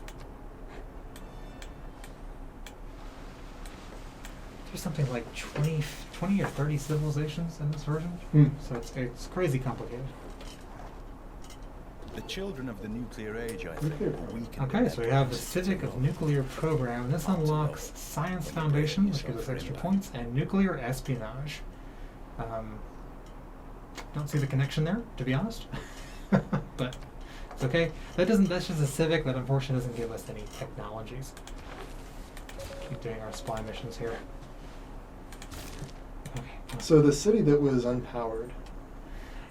There's something like 20 or 30 civilizations in this version, so it's crazy complicated. The children of the nuclear age, I think, Nuclear. weakened in Okay, their so we have the promises to Civic of Rome. Nuclear Program. This Not to unlocks know. Science But Foundation, which yourself gives us extra in points, and Nuclear Espionage. Don't see the connection there, to be honest. But it's okay. That's just a Civic that unfortunately doesn't give us any technologies. Keep doing our spy missions here. Okay. So the city that was unpowered,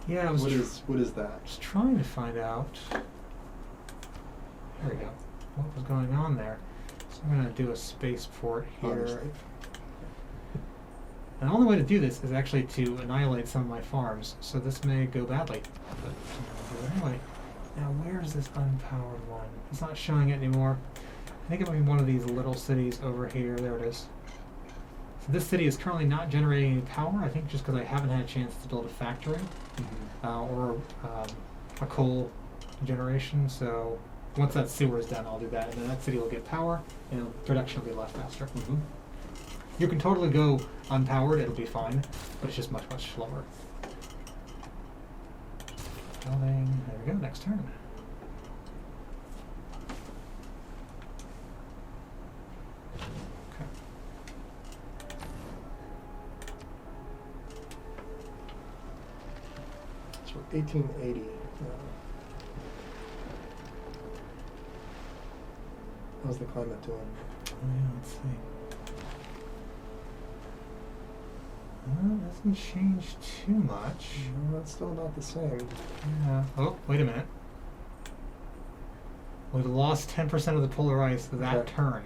Yeah, I was what is that? just trying to find out. There we go. What was going on there? So I'm going to do a spaceport here. Obviously. And the only way to do this is actually to annihilate some of my farms. So this may go badly. But anyway, now where is this unpowered one? It's not showing it anymore. I think it might be one of these little cities over here. There it is. So this city is currently not generating any power. I think just because I haven't had a chance to build a factory or a coal generation. So once that sewer is done, I'll do that, and then that city will get power, and production will be a lot faster. You can totally go unpowered; it'll be fine, but it's just much slower. Building. There we go. Next turn. Okay. So 1880. How's the climate doing? Yeah, let's see. Doesn't change too much. No, that's still not the same. Yeah. Oh, wait a minute. We've lost 10% of the polar ice that Okay. turn.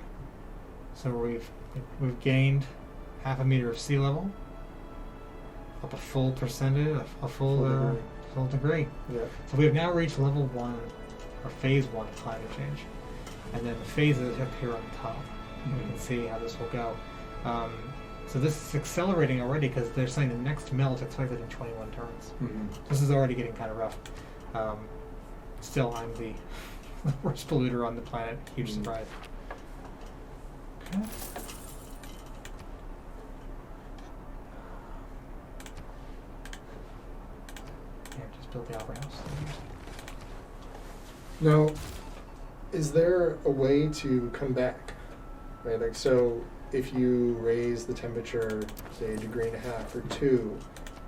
So we've gained half a meter of sea level, up a full percentage, a full degree. Yeah. So we have now reached level 1, or phase 1 of climate change. And then the phases up here on top. And we can see how this will go. So this is accelerating already because they're saying the next melt expected in 21 turns. This is already getting kind of rough. Still, I'm the worst polluter on the planet. Huge surprise. Okay. Yeah, just build the opera house. Now, is there a way to come back? Right, like so, if you raise the temperature, say 1.5 degrees or 2,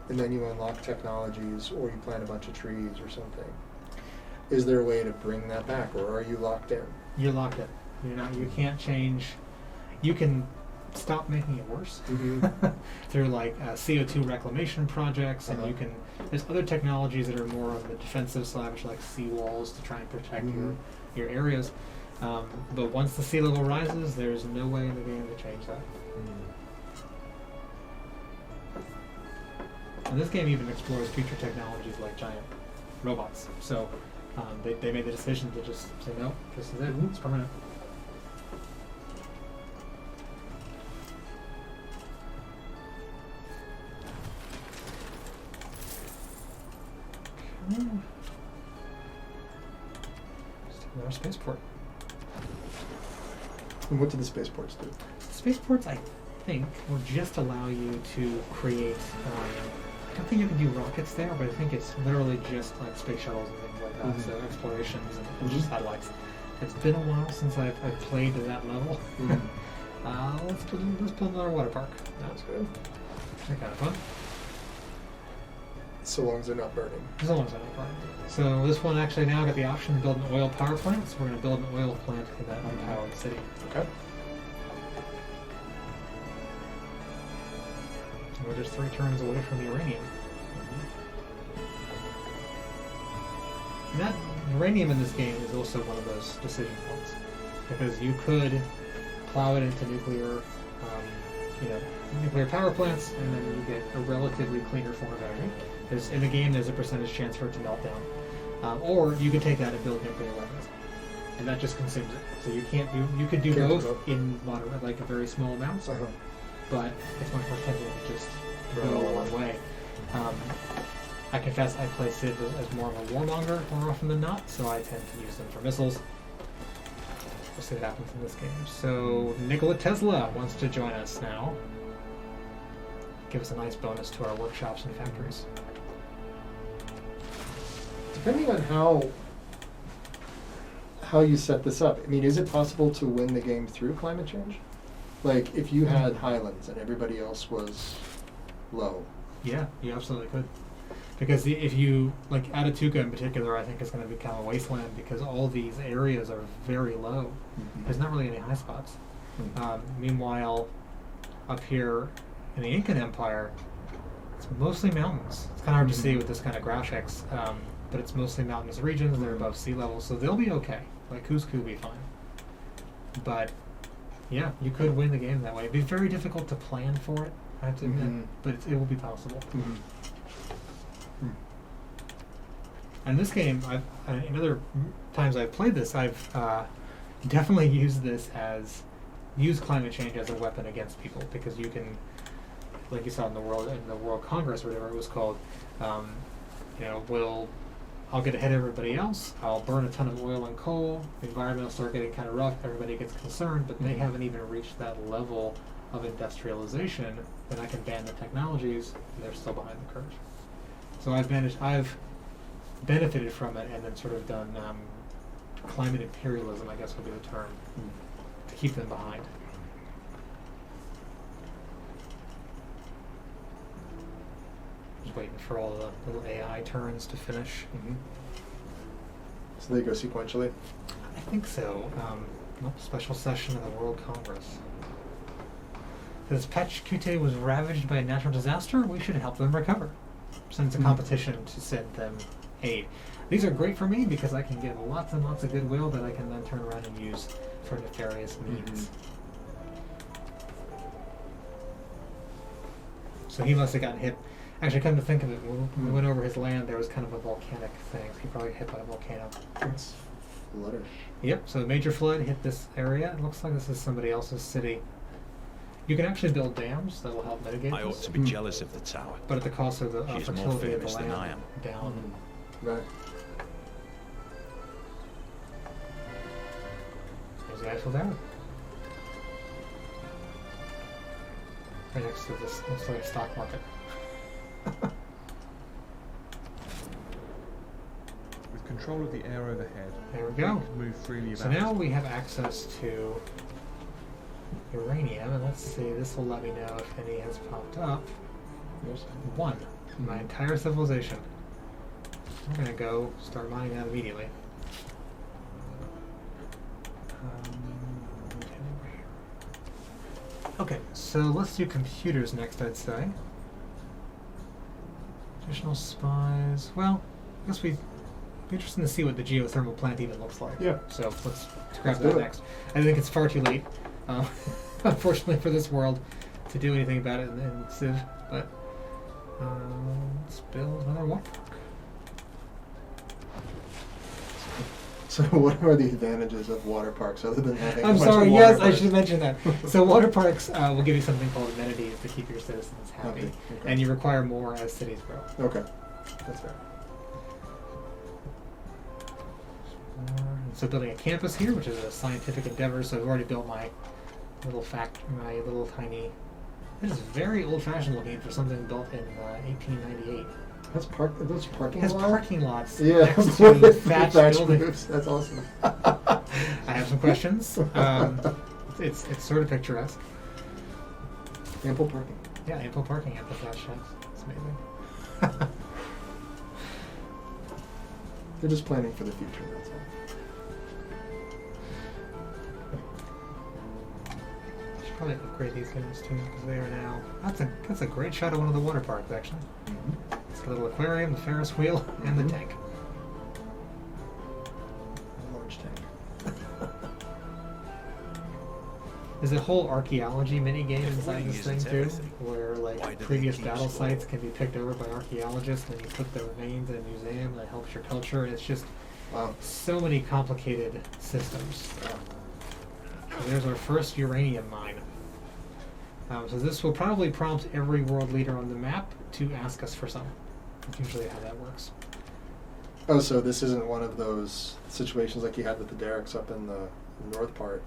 and then you unlock technologies, or you plant a bunch of trees or something, is there a way to bring that back, or are you locked in? You're locked in. You can't change. You can stop making it worse through like CO2 reclamation projects, and you can. There's other technologies that are more on the defensive side, which are like seawalls to try and protect your areas. But once the sea level rises, there's no way in the game to change that. And this game even explores future technologies like giant robots. So they made the decision to just say, no, this is it, it's permanent. Okay. Just take another spaceport. And what do the spaceports do? Spaceports, I think, will just allow you to create. I don't think you can do rockets there, but I think it's literally just like space shuttles and things like that. So explorations and just satellites. It's been a while since I've played to that level. Let's build another water park. That's good. They're kind of fun. So long as they're not burning. There's always another park. So this one actually now got the option to build an oil power plant. So we're going to build an oil plant in that unpowered city. Okay. And we're just 3 turns away from the uranium. And that uranium in this game is also one of those decision points, because you could plow it into nuclear, nuclear power plants, and then you get a relatively cleaner form of energy. There's, in the game, there's a percentage chance for it to melt down, or you could take that and build nuclear weapons, and that just consumes it. So you can't do. You could do Can't do both both. in moderate, like a very small amounts, but it's much more tempting to just go one way. I confess I play Civ as more of a warmonger more often than not, so I tend to use them for missiles. We'll see what happens in this game. So Nikola Tesla wants to join us now. Give us a nice bonus to our workshops and factories. Depending on how you set this up, I mean, is it possible to win the game through climate change? Like, if you had highlands and everybody else was low. Yeah, you absolutely could. Because if you, like Adatuka in particular, I think is going to become a wasteland because all these areas are very low. There's not really any high spots. Meanwhile, up here in the Incan Empire, it's mostly mountains. It's kind of hard to see with this kind of graphics, but it's mostly mountainous regions. They're above sea level, so they'll be okay. Like Cusco will be fine. But yeah, you could win the game that way. It'd be very difficult to plan for it, I have to admit, but it will be possible. And this game, in other times I've played this, I've definitely used climate change as a weapon against people, because you can, like you saw in the World Congress or whatever it was called, I'll get ahead of everybody else, I'll burn a ton of oil and coal, the environment will start getting kind of rough, everybody gets concerned, but they haven't even reached that level of industrialization, then I can ban the technologies, and they're still behind the curve. So I've benefited from it and then sort of done climate imperialism, I guess would be the term, to keep them behind. Just waiting for all the little AI turns to finish. So they go sequentially? I think so. Special session of the World Congress. This Patch Kute was ravaged by a natural disaster. We should help them recover. Send a competition to send them aid. These are great for me because I can get lots and lots of goodwill that I can then turn around and use for nefarious means. So he must have gotten hit. Actually, come to think of it, when we went over his land, there was kind of a volcanic thing. He probably got hit by a volcano. It's floodish. Yep, so a major flood hit this area. It looks like this is somebody else's city. You can actually build dams that will help mitigate I ought this, to be jealous of the tower. but at the cost of the She's more fertility of the famous than I land am. down. Right. There's the Eiffel Tower. Right next to this, looks like a stock market. With control of the air overhead, There we go. can move freely about. So now we have access to uranium, and let's see, this will let me know if any has popped up. There's one. My entire civilization. I'm gonna go start mining that immediately. Okay, so let's do computers next, I'd say. Additional spies. Well, I guess we'd be interested to see what the geothermal plant even looks like. Yeah. So let's grab Let's that do it. next. I think it's far too late, unfortunately for this world, to do anything about it in Civ. But let's build another water park. So what are the advantages of water parks other than having a I'm bunch sorry, of yes, water I parks? should mention that. So water parks will give you something called amenities to keep your citizens happy. Okay. And you require more as cities grow. Okay, that's fair. So building a campus here, which is a scientific endeavor, so I've already built my little tiny... This is very old-fashioned looking for something built in 1898. Those parking It has lots? parking lots Yeah, next to thatched thatched buildings. roofs. That's awesome. I have some questions. It's sort of picturesque. Ample parking. Yeah, ample parking at the thatched house. It's amazing. They're just planning for the future, that's all. Should probably upgrade these guys too, because they are now... That's a great shot of one of the water parks, actually. It's a little aquarium, the Ferris wheel, and the tank. A large tank. There's a whole archaeology mini-game inside Everything this thing isn't too, everything. where Why like do they previous keep battle score? sites can be picked over by archaeologists, and then you put the remains in a museum, and that helps your culture. It's just Wow. so many complicated systems. So there's our first uranium mine. So this will probably prompt every world leader on the map to ask us for some. That's usually how that works. Oh, so this isn't one of those situations like you had with the derricks up in the north part.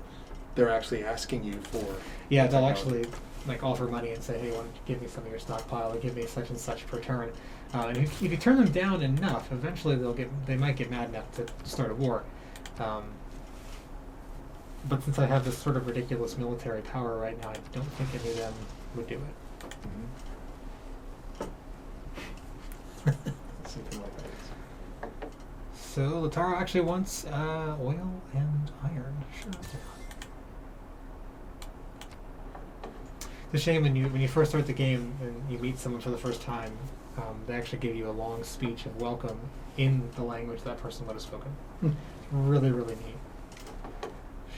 They're actually asking you for. Yeah, they'll technology. actually like offer money and say, "Hey, why don't you give me some of your stockpile, or give me such and such per turn." And if you turn them down enough, eventually they might get mad enough to start a war. But since I have this sort of ridiculous military power right now, I don't think any of them would do it. Something like that. So Lataro actually wants oil and iron. Sure. It's a shame when you first start the game and you meet someone for the first time, they actually give you a long speech of welcome in the language that person would have spoken. It's really, really neat.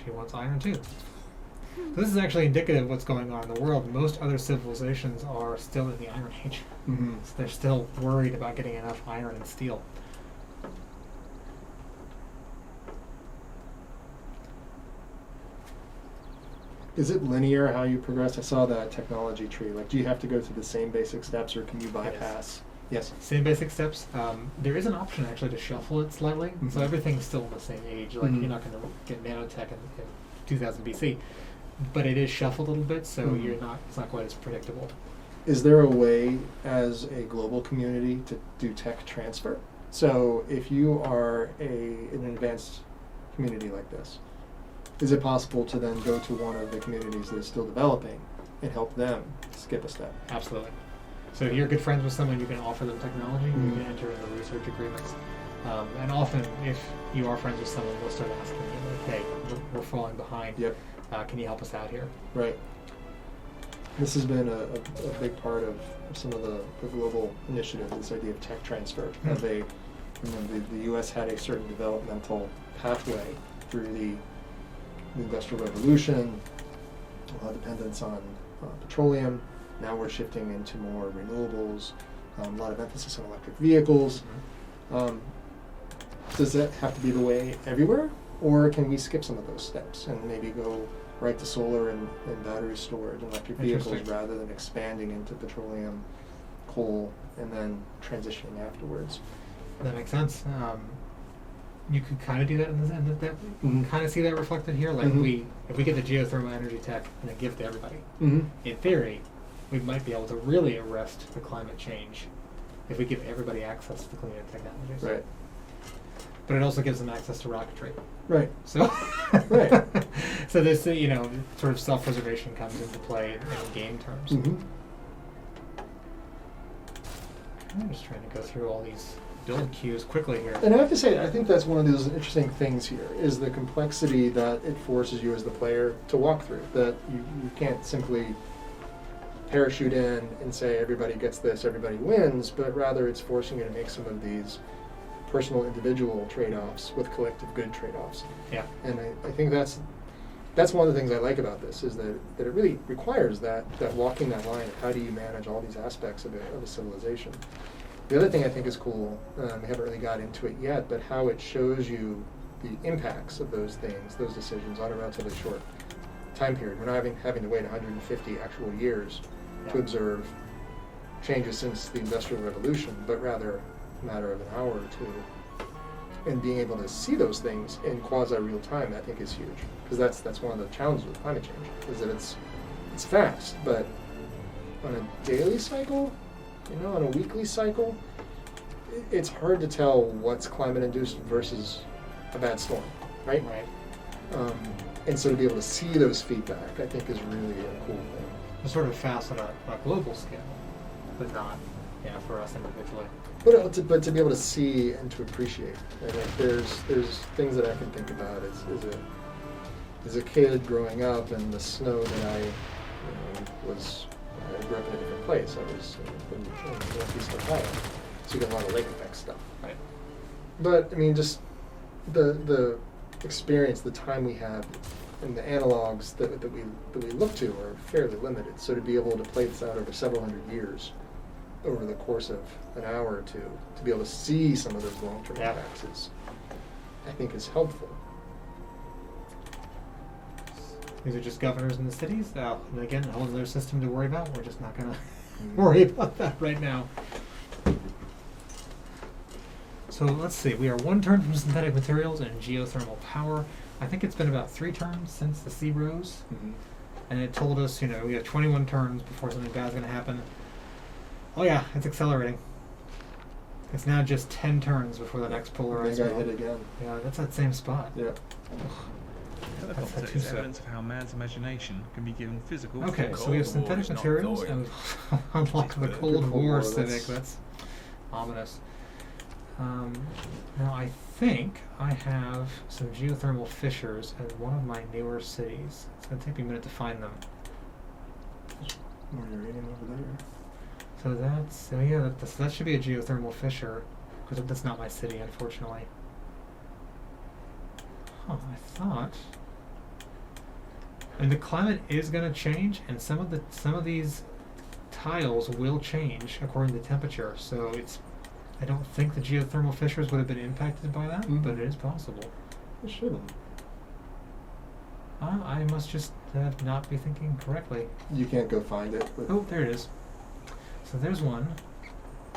She wants iron too. So this is actually indicative of what's going on in the world. Most other civilizations are still in the Iron Age. Mm-hmm. So they're still worried about getting enough iron and steel. Is it linear how you progress? I saw that technology tree. Like, do you have to go through the same basic steps, or can you bypass? Yes. Same basic steps. There is an option actually to shuffle it slightly, so Mhm. everything's still in the same age. Like Mhm. you're not going to get nanotech in 2000 BC, but it is shuffled a little bit, so Mhm. it's not quite as predictable. Is there a way as a global community to do tech transfer? So if you are an advanced community like this, is it possible to then go to one of the communities that is still developing and help them skip a step? Absolutely. So if you're good friends with someone, you can offer them technology. You Mhm. can enter into research agreements. And often, if you are friends with someone, they'll start asking you, like, "Hey, we're falling behind. Yep. Can you help us out here?" Right. This has been a big part of some of the global initiative, this idea of tech transfer. Hmm. The U.S. had a certain developmental pathway through the Industrial Revolution, a lot of dependence on petroleum. Now we're shifting into more renewables, a lot of emphasis on electric vehicles. Does that have to be the way everywhere, or can we skip some of those steps and maybe go right to solar and battery storage and electric vehicles Interesting. rather than expanding into petroleum, coal, and then transitioning afterwards? That makes sense. You could kind of do that that Mhm. kind of see that reflected here. Like Mhm. if we get the geothermal energy tech and then give it to everybody, Mm-hmm. in theory, we might be able to really arrest the climate change if we give everybody access to cleaner technologies. Right. But it also gives them access to rocketry. Right. So, Right. So this, sort of self-preservation comes into play in game terms. Mm-hmm. I'm just trying to go through all these build queues quickly here. And I have to say, I think that's one of those interesting things here, is the complexity that it forces you as the player to walk through. That you can't simply parachute in and say everybody gets this, everybody wins, but rather it's forcing you to make some of these personal, individual trade-offs with collective good trade-offs. Yeah. And I think that's one of the things I like about this, is that it really requires that walking that line of how do you manage all these aspects of a civilization. The other thing I think is cool, we haven't really got into it yet, but how it shows you the impacts of those things, those decisions on a relatively short time period. We're not having to wait 150 actual years to Yeah. observe changes since the Industrial Revolution, but rather a matter of an hour or two. And being able to see those things in quasi-real time, I think, is huge. Because that's one of the challenges with climate change, is that it's fast, but on a daily cycle, on a weekly cycle, it's hard to tell what's climate-induced versus a bad storm, right? Right. And so to be able to see those feedback, I think, is really a cool thing. It's sort of fast on a global scale, but not, for us individually. But to be able to see and to appreciate, and like there's things that I can think about as a kid growing up, and the snow that I grew up in a different place. I was in Northeast Ohio, so you get a lot of lake effect stuff. Right. But I mean, just the experience, the time we have, and the analogs that we look to are fairly limited. So to be able to play this out over several hundred years, over the course of an hour or two, to be able to see some of those long-term Yeah. impacts I think is helpful. These are just governors in the cities. And again, a whole other system to worry about. We're just not going to worry about that right now. So let's see. We are 1 turn from synthetic materials and geothermal power. I think it's been about 3 turns since the sea rose, and it told us, we have 21 turns before something bad's going to happen. Oh yeah, it's accelerating. It's now just 10 turns before the next polar ice I got melt. hit again. Yeah, that's that same spot. Yeah. Helicopter That's is too evidence of how man's imagination can be given physical Okay, form. so we have Cold War synthetic is not materials thawing. and unlock the It's Cold Cold War War, civic. that's- That's ominous. Now I think I have some geothermal fissures in one of my newer cities. It's going to take me a minute to find them. More uranium over there. So that should be a geothermal fissure, because that's not my city, unfortunately. Huh, I thought. I mean, the climate is going to change, and some of these tiles will change according to temperature. So I don't think the geothermal fissures would have been impacted by that, but it is possible. It shouldn't. I must just not be thinking correctly. You can't go find it. With, Oh, there it is. So there's one.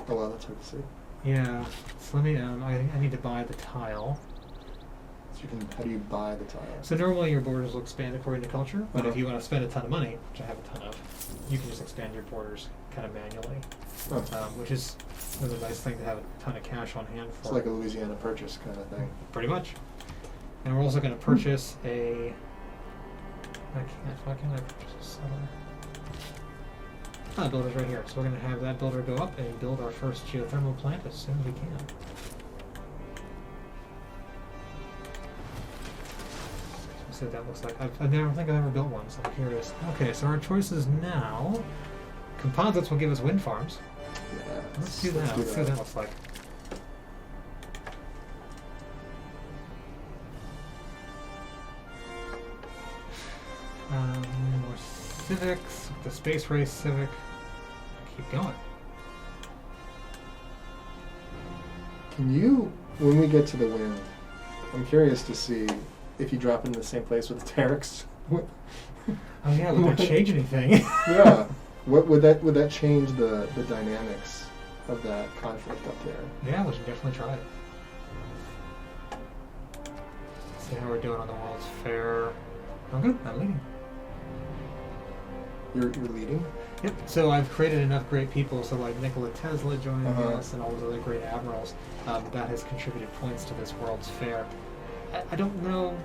oh wow, that's hard to see. Yeah. So let me. I need to buy the tile. So you can. How do you buy the tile? So normally your borders will expand according to culture, but if Uh-huh. you want to spend a ton of money, which I have a ton of, you can just expand your borders kind of manually, Oh. which is another nice thing to have a ton of cash on hand for. It's like a Louisiana Purchase kind of thing. Pretty much. And we're also going to purchase a. Why can't I purchase a settler? The builder's right here. So we're going to have that builder go up and build our first geothermal plant as soon as we can. So that looks like I never think I've ever built one. So here it is. Okay, so our choices now. Composites will give us wind farms. Yeah. Let's do that. Let's see what that looks like. More civics. The space race civic. Keep going. Can you, when we get to the wind, I'm curious to see if you drop it in the same place with the Terex. Oh yeah, would that change anything? Yeah. What would that change the dynamics of that conflict up there? Yeah, we should definitely try it. See how we're doing on the World's Fair. I'm good. I'm leading. You're leading? Yep. So I've created enough great people. So like Nikola Tesla joining Uh-huh. us and all those other great admirals. That has contributed points to this World's Fair. I don't know.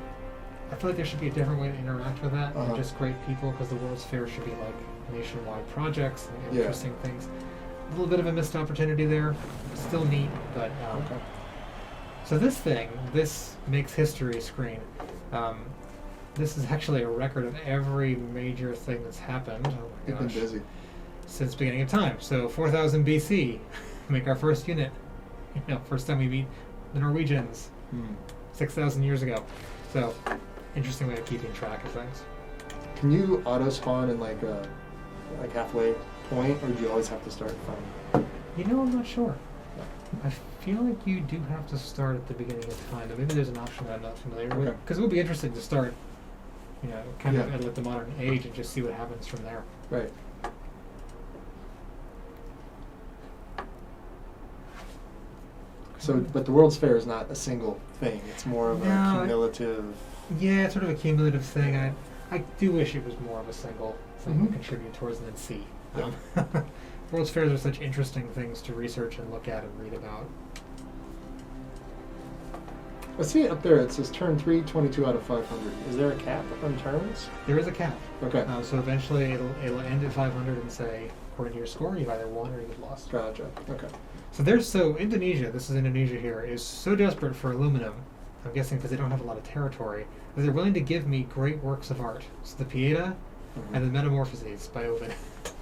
I feel like there should be a different way to interact with that than Uh-huh. just great people, because the World's Fair should be like nationwide projects and Yeah. interesting things. A little bit of a missed opportunity there. Still neat, but Okay. so this makes history screen. This is actually a record of every major thing that's happened. Oh my You've been gosh. busy. Since the beginning of time. So 4000 BC, make our first unit. First time we meet the Norwegians 6,000 years ago. So interesting way of keeping track of things. Can you auto spawn in like halfway point, or do you always have to start from? I'm not sure. I feel like you do have to start at the beginning of time. But maybe there's an option that I'm not familiar with. Okay. Because it would be interesting to start, kind of Yeah. at the modern age and just see what happens from there. Right. So, but the World's Fair is not a single thing. It's more of a No, cumulative. Yeah, it's sort of a cumulative thing. I do wish it was more of a single thing to Mhm. contribute towards and then see. Yeah. World's Fairs are such interesting things to research and look at and read about. I see up there. It says turn 3, 22 out of 500. Is there a cap on turns? There is a cap. Okay. So eventually it'll end at 500 and say, according to your score, you've either won or you've lost. Gotcha. Okay. So Indonesia, this is Indonesia here, is so desperate for aluminum, I'm guessing because they don't have a lot of territory, that they're willing to give me great works of art. So the Pieta Mhm. and the Metamorphoses by Ovid. So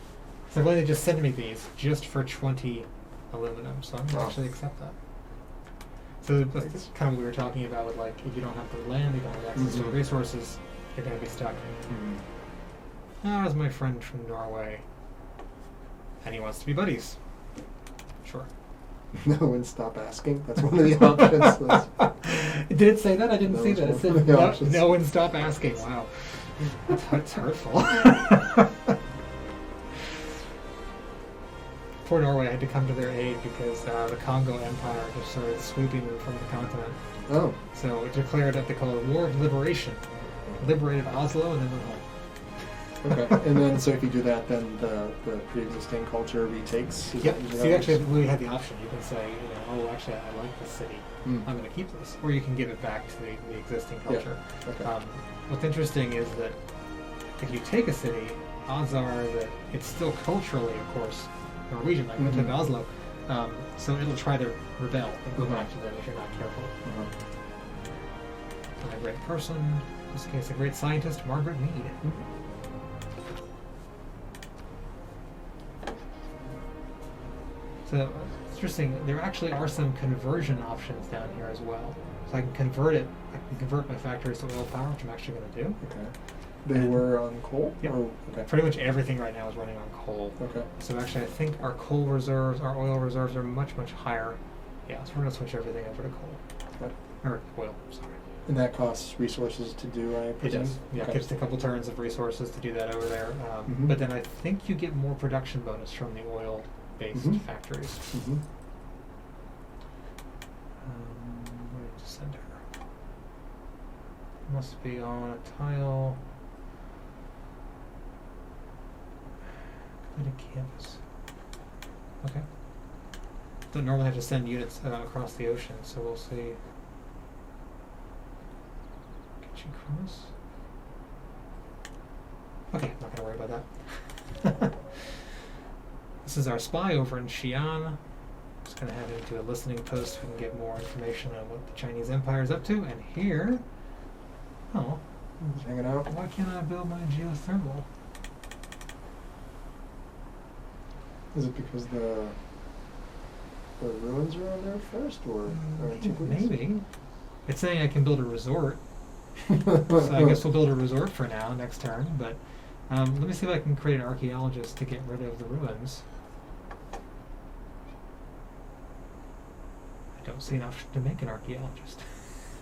they're willing to just send me these just for 20 aluminum, so I'm going to Wow. actually accept that. So that's kind of what we were talking about with, like, if you don't have the land, you don't have access to the Mhm. resources, you're going to be stuck. As my friend from Norway, and he wants to be buddies. Sure. No one stop asking. That's one of the options. Did it say that? I didn't That see was that. It one of said the no, options. no one stop asking. Wow. That's hurtful. poor Norway had to come to their aid because the Congo Empire just started sweeping them from the continent. Oh, So it declared what they call a war of liberation. Liberated Oslo and then went home. okay. And then, so if you do that, then the pre-existing culture retakes? Is Yep. that usually So how you it actually works? really had the option. You can say, oh, actually, I like this city. Mm. I'm going to keep this. Or you can give it back to the existing Yeah. culture. Okay. What's interesting is that if you take a city, odds are that it's still culturally, of course, Norwegian, like we took Mhm. Oslo. So it'll try to rebel and go Mhm. back to them if you're not careful. Uh-huh. And a great person, in this case, a great scientist, Margaret Mead. So it's interesting. There actually are some conversion options down here as well. So I can convert it. I can convert my factories to oil power, which I'm actually going to do. Okay. They were on coal? Yep. Or, okay. Pretty much everything right now is running on coal. Okay. So actually, I think our coal reserves, our oil reserves, are much higher. Yeah, so we're going to switch everything over to coal Okay. or oil. Sorry. And that costs resources to do, I It presume? does. Yeah, Okay. it gives a couple turns of resources to do that over there. Mhm. But then I think you get more production bonus from the oil-based Mhm. factories. Mm-hmm. Where to send her? Must be on a tile. Completed campus. Okay. Don't normally have to send units across the ocean, so we'll see. Kitchen cross. Okay, not gonna worry about that. This is our spy over in Xi'an. Just gonna have him do a listening post so we can get more information on what the Chinese Empire is up to. And here, oh, Just hanging out. why can't I build my geothermal? Is it because the ruins are on there first, or antiquities? Maybe. It's saying I can build a resort, so I guess we'll build a resort for now next turn. But let me see if I can create an archaeologist to get rid of the ruins. I don't see an option to make an archaeologist.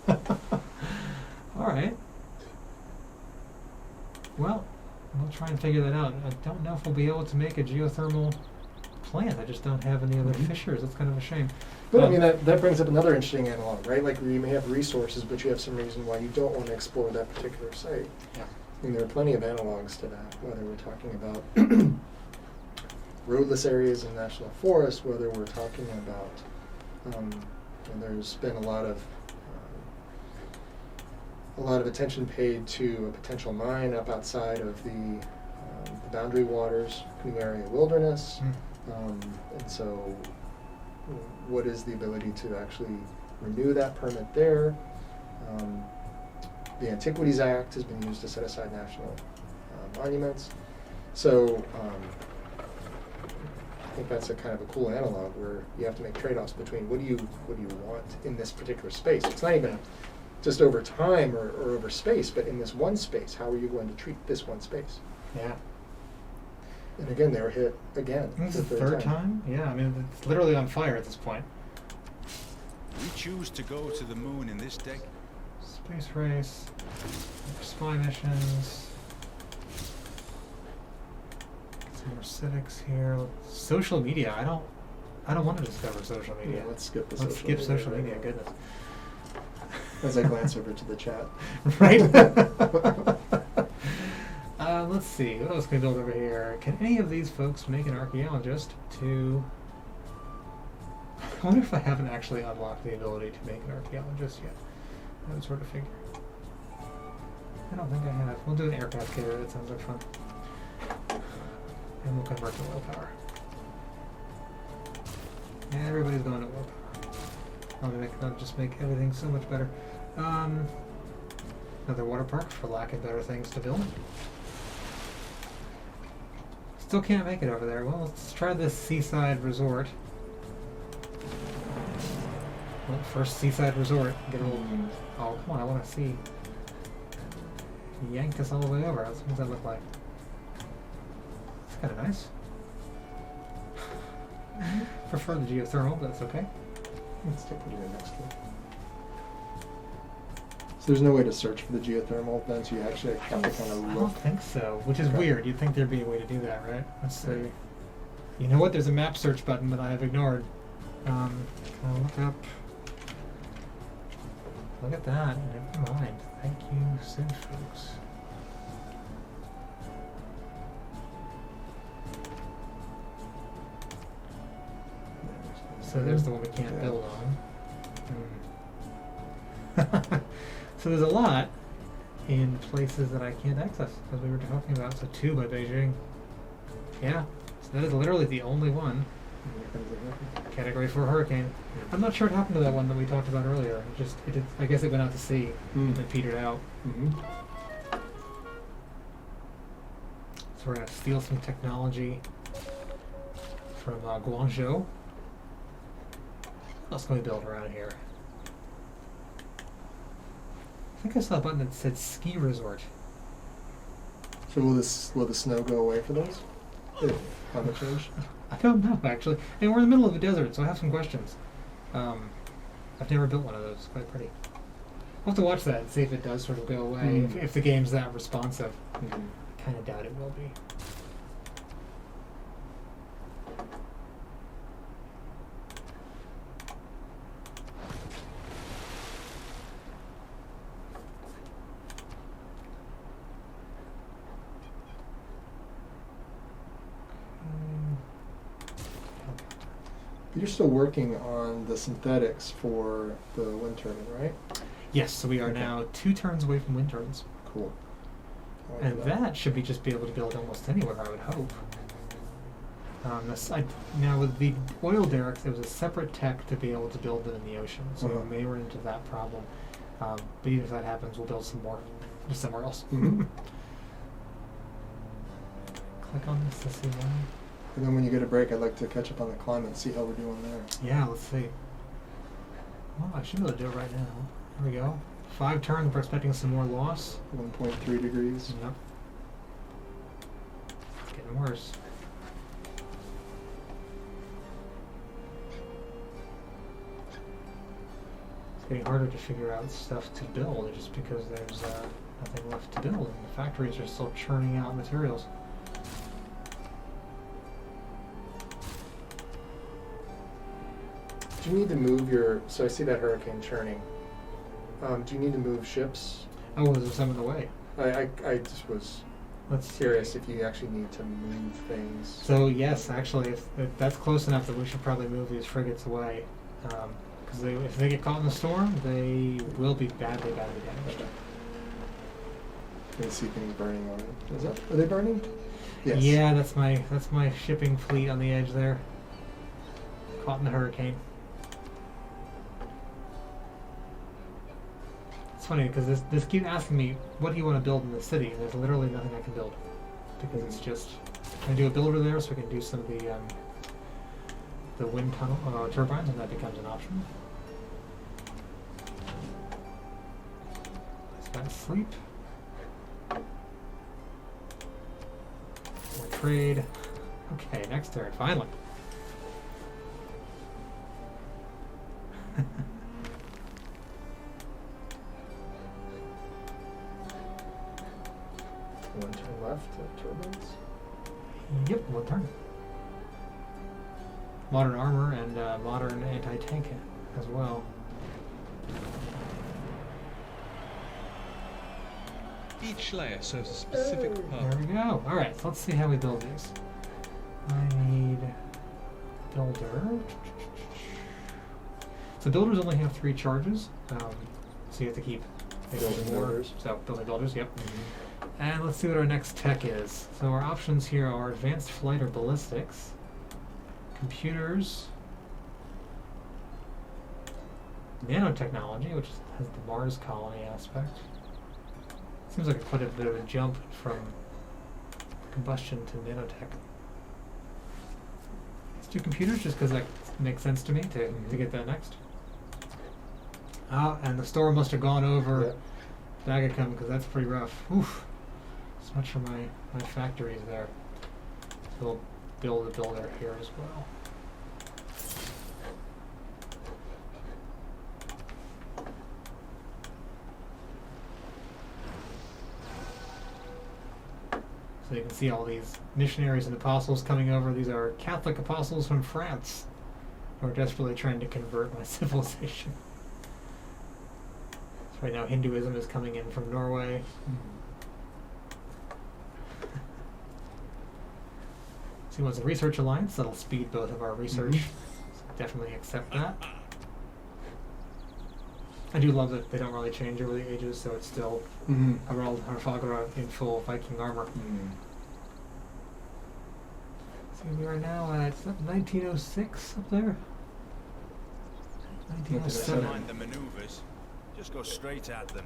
All right. Well, we'll try and figure that out. I don't know if we'll be able to make a geothermal plant. I just don't have any other Mhm. fissures. That's kind of a shame. But I mean, that brings up another interesting analog, right? Like, you may have resources, but you have some reason why you don't want to explore that particular site. Yeah. I mean, there are plenty of analogs to that, whether we're talking about roadless areas in national forests, whether we're talking about, and there's been a lot of attention paid to a potential mine up outside of the boundary waters, Canoe Area Wilderness. And so what is the ability to actually renew that permit there? The Antiquities Act has been used to set aside national monuments. So I think that's a kind of a cool analog where you have to make trade-offs between what do you want in this particular space. It's not even just over time or over space, but in this one space, how are you going to treat this one space? Yeah. And again, they were hit again. This is the third time? Yeah, I mean, it's literally on fire at this point. We choose to go to the moon in this deck. Space race, spy missions. Get some more civics here. Social media. I don't want to discover social media. Yeah, let's skip the Let's social skip media social right media. now. Goodness. As I glance over to the chat. Right? Let's see. What else can we build over here? Can any of these folks make an archaeologist to... I wonder if I haven't actually unlocked the ability to make an archaeologist yet. I would sort of figure. I don't think I have. We'll do an aircraft carrier. That sounds like fun. And we'll convert to oil power. And everybody's going to oil power. That'll just make everything so much better. Another water park for lack of better things to build. Still can't make it over there. Well, let's try this seaside resort. Well, first seaside resort. Get a little... Oh, come on, I want to see. Yanked us all the way over. What does that look like? It's kind of nice. Prefer the geothermal, but that's okay. Let's take a look at next one. So there's no way to search for the geothermal vents. You actually have to kind of I look. don't think so, which is Okay. weird. You'd think there'd be a way to do that, right? Let's see. You know what? There's a map search button that I have ignored. Can I look up? Look at that. Never mind. Thank you, Civ folks. So there's the one we can't Yeah. build on. So there's a lot in places that I can't access, as we were talking about. So 2 by Beijing. Yeah. So that is literally the only one. Category 4 hurricane. I'm not sure what happened to that one that we talked about earlier. It did, I guess it went out to sea and petered out. Mm-hmm. So we're gonna steal some technology from Guangzhou. What else can we build around here? I think I saw a button that said ski resort. So will the snow go away for those? If climate change? I don't know actually. And we're in the middle of a desert, so I have some questions. I've never built one of those. It's quite pretty. We'll have to watch that and see if it does sort of go away. If the game's that responsive. Mm-hmm. I kind of doubt it will be. You're still working on the synthetics for the wind turbine, right? Yes, so we are Okay. now 2 turns away from wind turbines. Cool. I like And that should be just be able to build almost anywhere, I would hope. Now with the oil derricks, there was a separate tech to be able to build them in the ocean, so Uh-huh. we may run into that problem. But even if that happens, we'll build some more just somewhere else. Mhm. Click on this to see one. And then when you get a break, I'd like to catch up on the climate, see how we're doing there. Yeah, let's see. Well, I should be able to do it right now. Here we go. 5 turns, we're expecting some more loss. 1.3 degrees. Yep. It's getting worse. It's getting harder to figure out stuff to build just because there's nothing left to build and the factories are still churning out materials. Do you need to move your? So I see that hurricane churning. Do you need to move ships? Oh, there's some in the way. I just was Let's see. curious if you actually need to move things. So yes, actually, if that's close enough that we should probably move these frigates away, because if they get caught in the storm, they will be badly damaged. You can see things burning on it. Is that? Are they burning? Yes. Yeah, that's my shipping fleet on the edge there, caught in the hurricane. It's funny because this keeps asking me, what do you want to build in the city? And there's literally nothing I can build because it's just I do a builder there, so we can do some of the wind tunnel turbines, and that becomes an option. Let's go to sleep. More trade. Okay, next turn, finally. One turn left of turbines. Yep, 1 turn. Modern armor and modern anti-tank as well. Each layer serves a specific There purpose. we go. Alright, so let's see how we build these. I need builder. So builders only have 3 charges, so you have to keep making Building more. builders. So building builders, yep. And let's see what our next tech is. So our options here are advanced flight or ballistics, computers, nanotechnology, which has the Mars colony aspect. Seems like quite a bit of a jump from combustion to nanotech. Let's do computers just because that makes sense to me to get that next. Ah, and the storm must have gone over Bagacum because that's pretty rough. Oof. So much for my factories there. So we'll build a builder here as well. So you can see all these missionaries and apostles coming over. These are Catholic apostles from France who are desperately trying to convert my civilization. So right now Hinduism is coming in from Norway. See what's a research alliance that'll speed both of our research. So definitely accept that. I do love that they don't really change over the ages, so it's still Harald Harfagra in full Viking armor. See, we are now at 1906 up there. 1907. Never mind the maneuvers. Just go straight at them.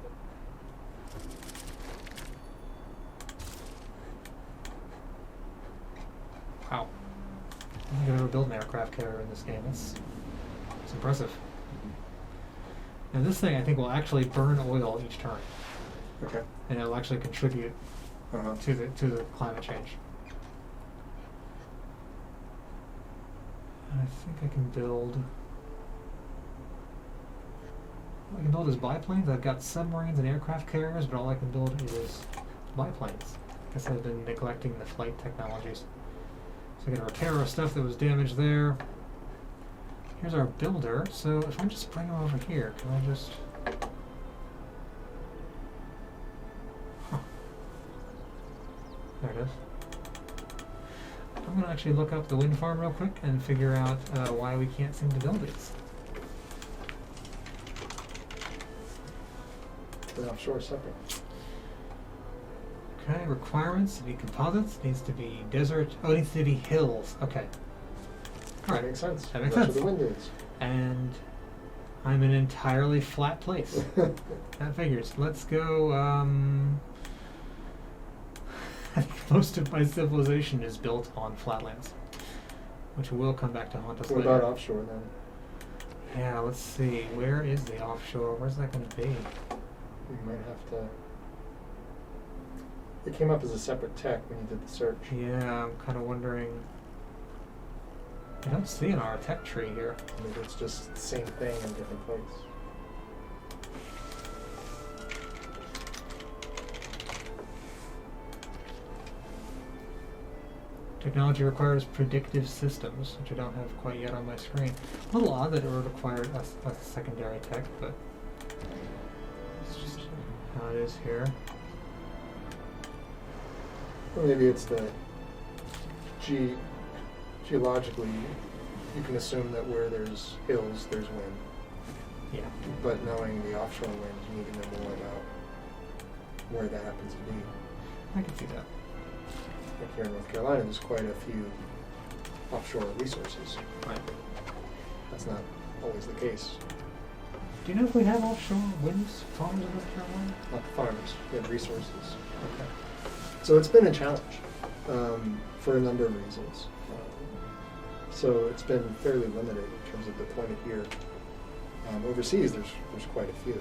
Wow. I think I've ever built an aircraft carrier in this game. It's impressive. Now this thing I think will actually burn oil each turn, Okay. and it'll actually contribute to the climate change. And I think I can build. All I can build is biplanes. I've got submarines and aircraft carriers, but all I can build is biplanes. I guess I've been neglecting the flight technologies. So I gotta repair our stuff that was damaged there. Here's our builder. So if I just bring him over here, can I just? Huh. There it is. I'm gonna actually look up the wind farm real quick and figure out why we can't seem to build these. The offshore separate. Okay, requirements to be composites, needs to be desert, oh, it needs to be hills, okay. That Alright, makes sense. That makes That's sense. where the wind is. and I'm in an entirely flat place. That figures. Let's go, I think most of my civilization is built on flatlands, which will come back to haunt us What later. about offshore then? Yeah, let's see, where is the offshore, where's that gonna be? You might have to. It came up as a separate tech when you did the search. Yeah, I'm kinda wondering. I don't see it on our tech tree here. Maybe it's just the same thing in a different place. Technology requires predictive systems, which I don't have quite yet on my screen. A little odd that it would require a secondary tech, but it's just how it is here. Or maybe it's the geologically, you can assume that where there's hills, there's wind. Yeah. But knowing the offshore wind, you need to know more about where that happens to be. I can see that. Like here in North Carolina, there's quite a few offshore resources. Right. That's not always the case. Do you know if we have offshore wind farms in North Carolina? Not the farmers, we have resources. Okay. So it's been a challenge for a number of reasons. So it's been fairly limited in terms of deployment here. Overseas, there's quite a few,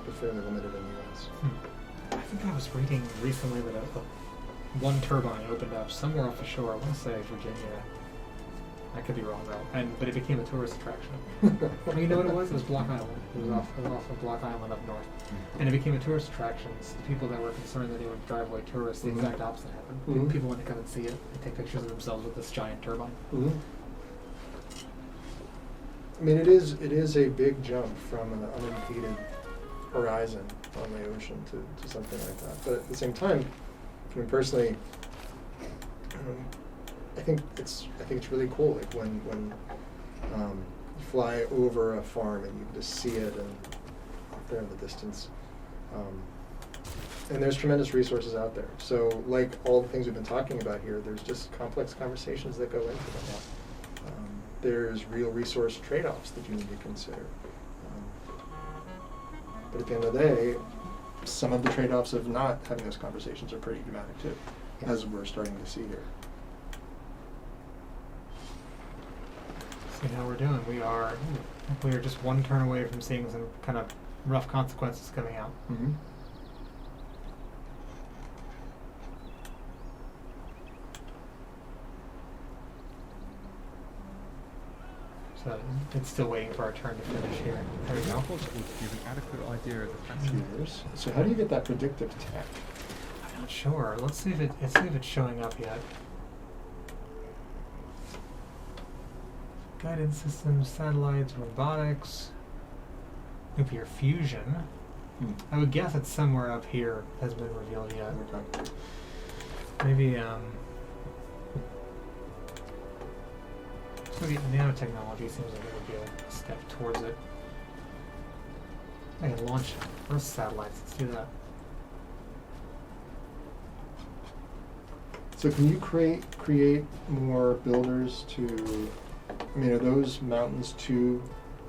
but fairly limited in the U.S. I think I was reading recently that one turbine opened up somewhere off the shore. I want to say Virginia. I could be wrong though. But it became a tourist attraction. Well, you know what it was? It was Block Island. It was off of Block Island up north, and it became a tourist attraction. So the people that were concerned that they would drive away tourists, the exact opposite happened. People wanted to come and see it and take pictures of themselves with this giant turbine. I mean, it is a big jump from an unimpeded horizon on the ocean to something like that. But at the same time, I mean, personally, I think it's really cool. Like when you fly over a farm and you can just see it and out there in the distance. And there's tremendous resources out there. So like all the things we've been talking about here, there's just complex conversations that go into them. There's real resource trade-offs that you need to consider. But at the end of the day, some of the trade-offs of not having those conversations are pretty dramatic too, as we're starting to see here. See how we're doing. We are just one turn away from seeing some kind of rough consequences coming out. Mm-hmm. So it's still waiting for our turn to finish here. There we go. Possible to give an adequate idea of the So how do you get that predictive tech? Not sure. Let's see if it's showing up yet. Guidance systems, satellites, robotics, nuclear fusion. I would guess it's somewhere up here. Hasn't been revealed yet. Okay. Maybe so the nanotechnology seems like it would be a step towards it. I can launch Earth satellites. Let's do that. So can you create more builders to? I mean, are those mountains too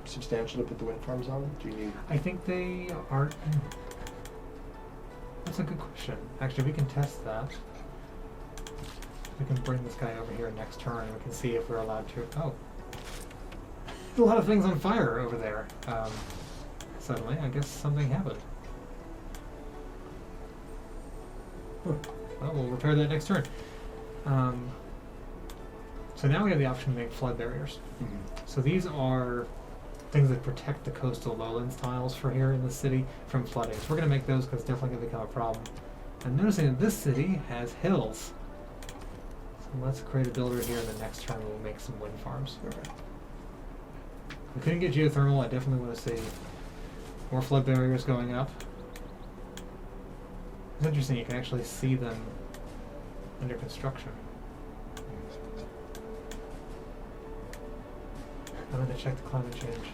substantial to put the wind farms on? Do you need? I think they are. That's a good question. Actually, we can test that. We can bring this guy over here next turn. We can see if we're allowed to. Oh, there's a lot of things on fire over there. Suddenly, I guess something happened. Well, we'll repair that next turn. So now we have the option to make flood barriers. So these are things that protect the coastal lowlands tiles for here in the city from flooding. So we're going to make those because it's definitely going to become a problem. I'm noticing that this city has hills. So let's create a builder here, and the next turn we'll make some wind farms. Okay. We couldn't get geothermal. I definitely want to see more flood barriers going up. It's interesting, you can actually see them under construction. I'm going to check the climate change.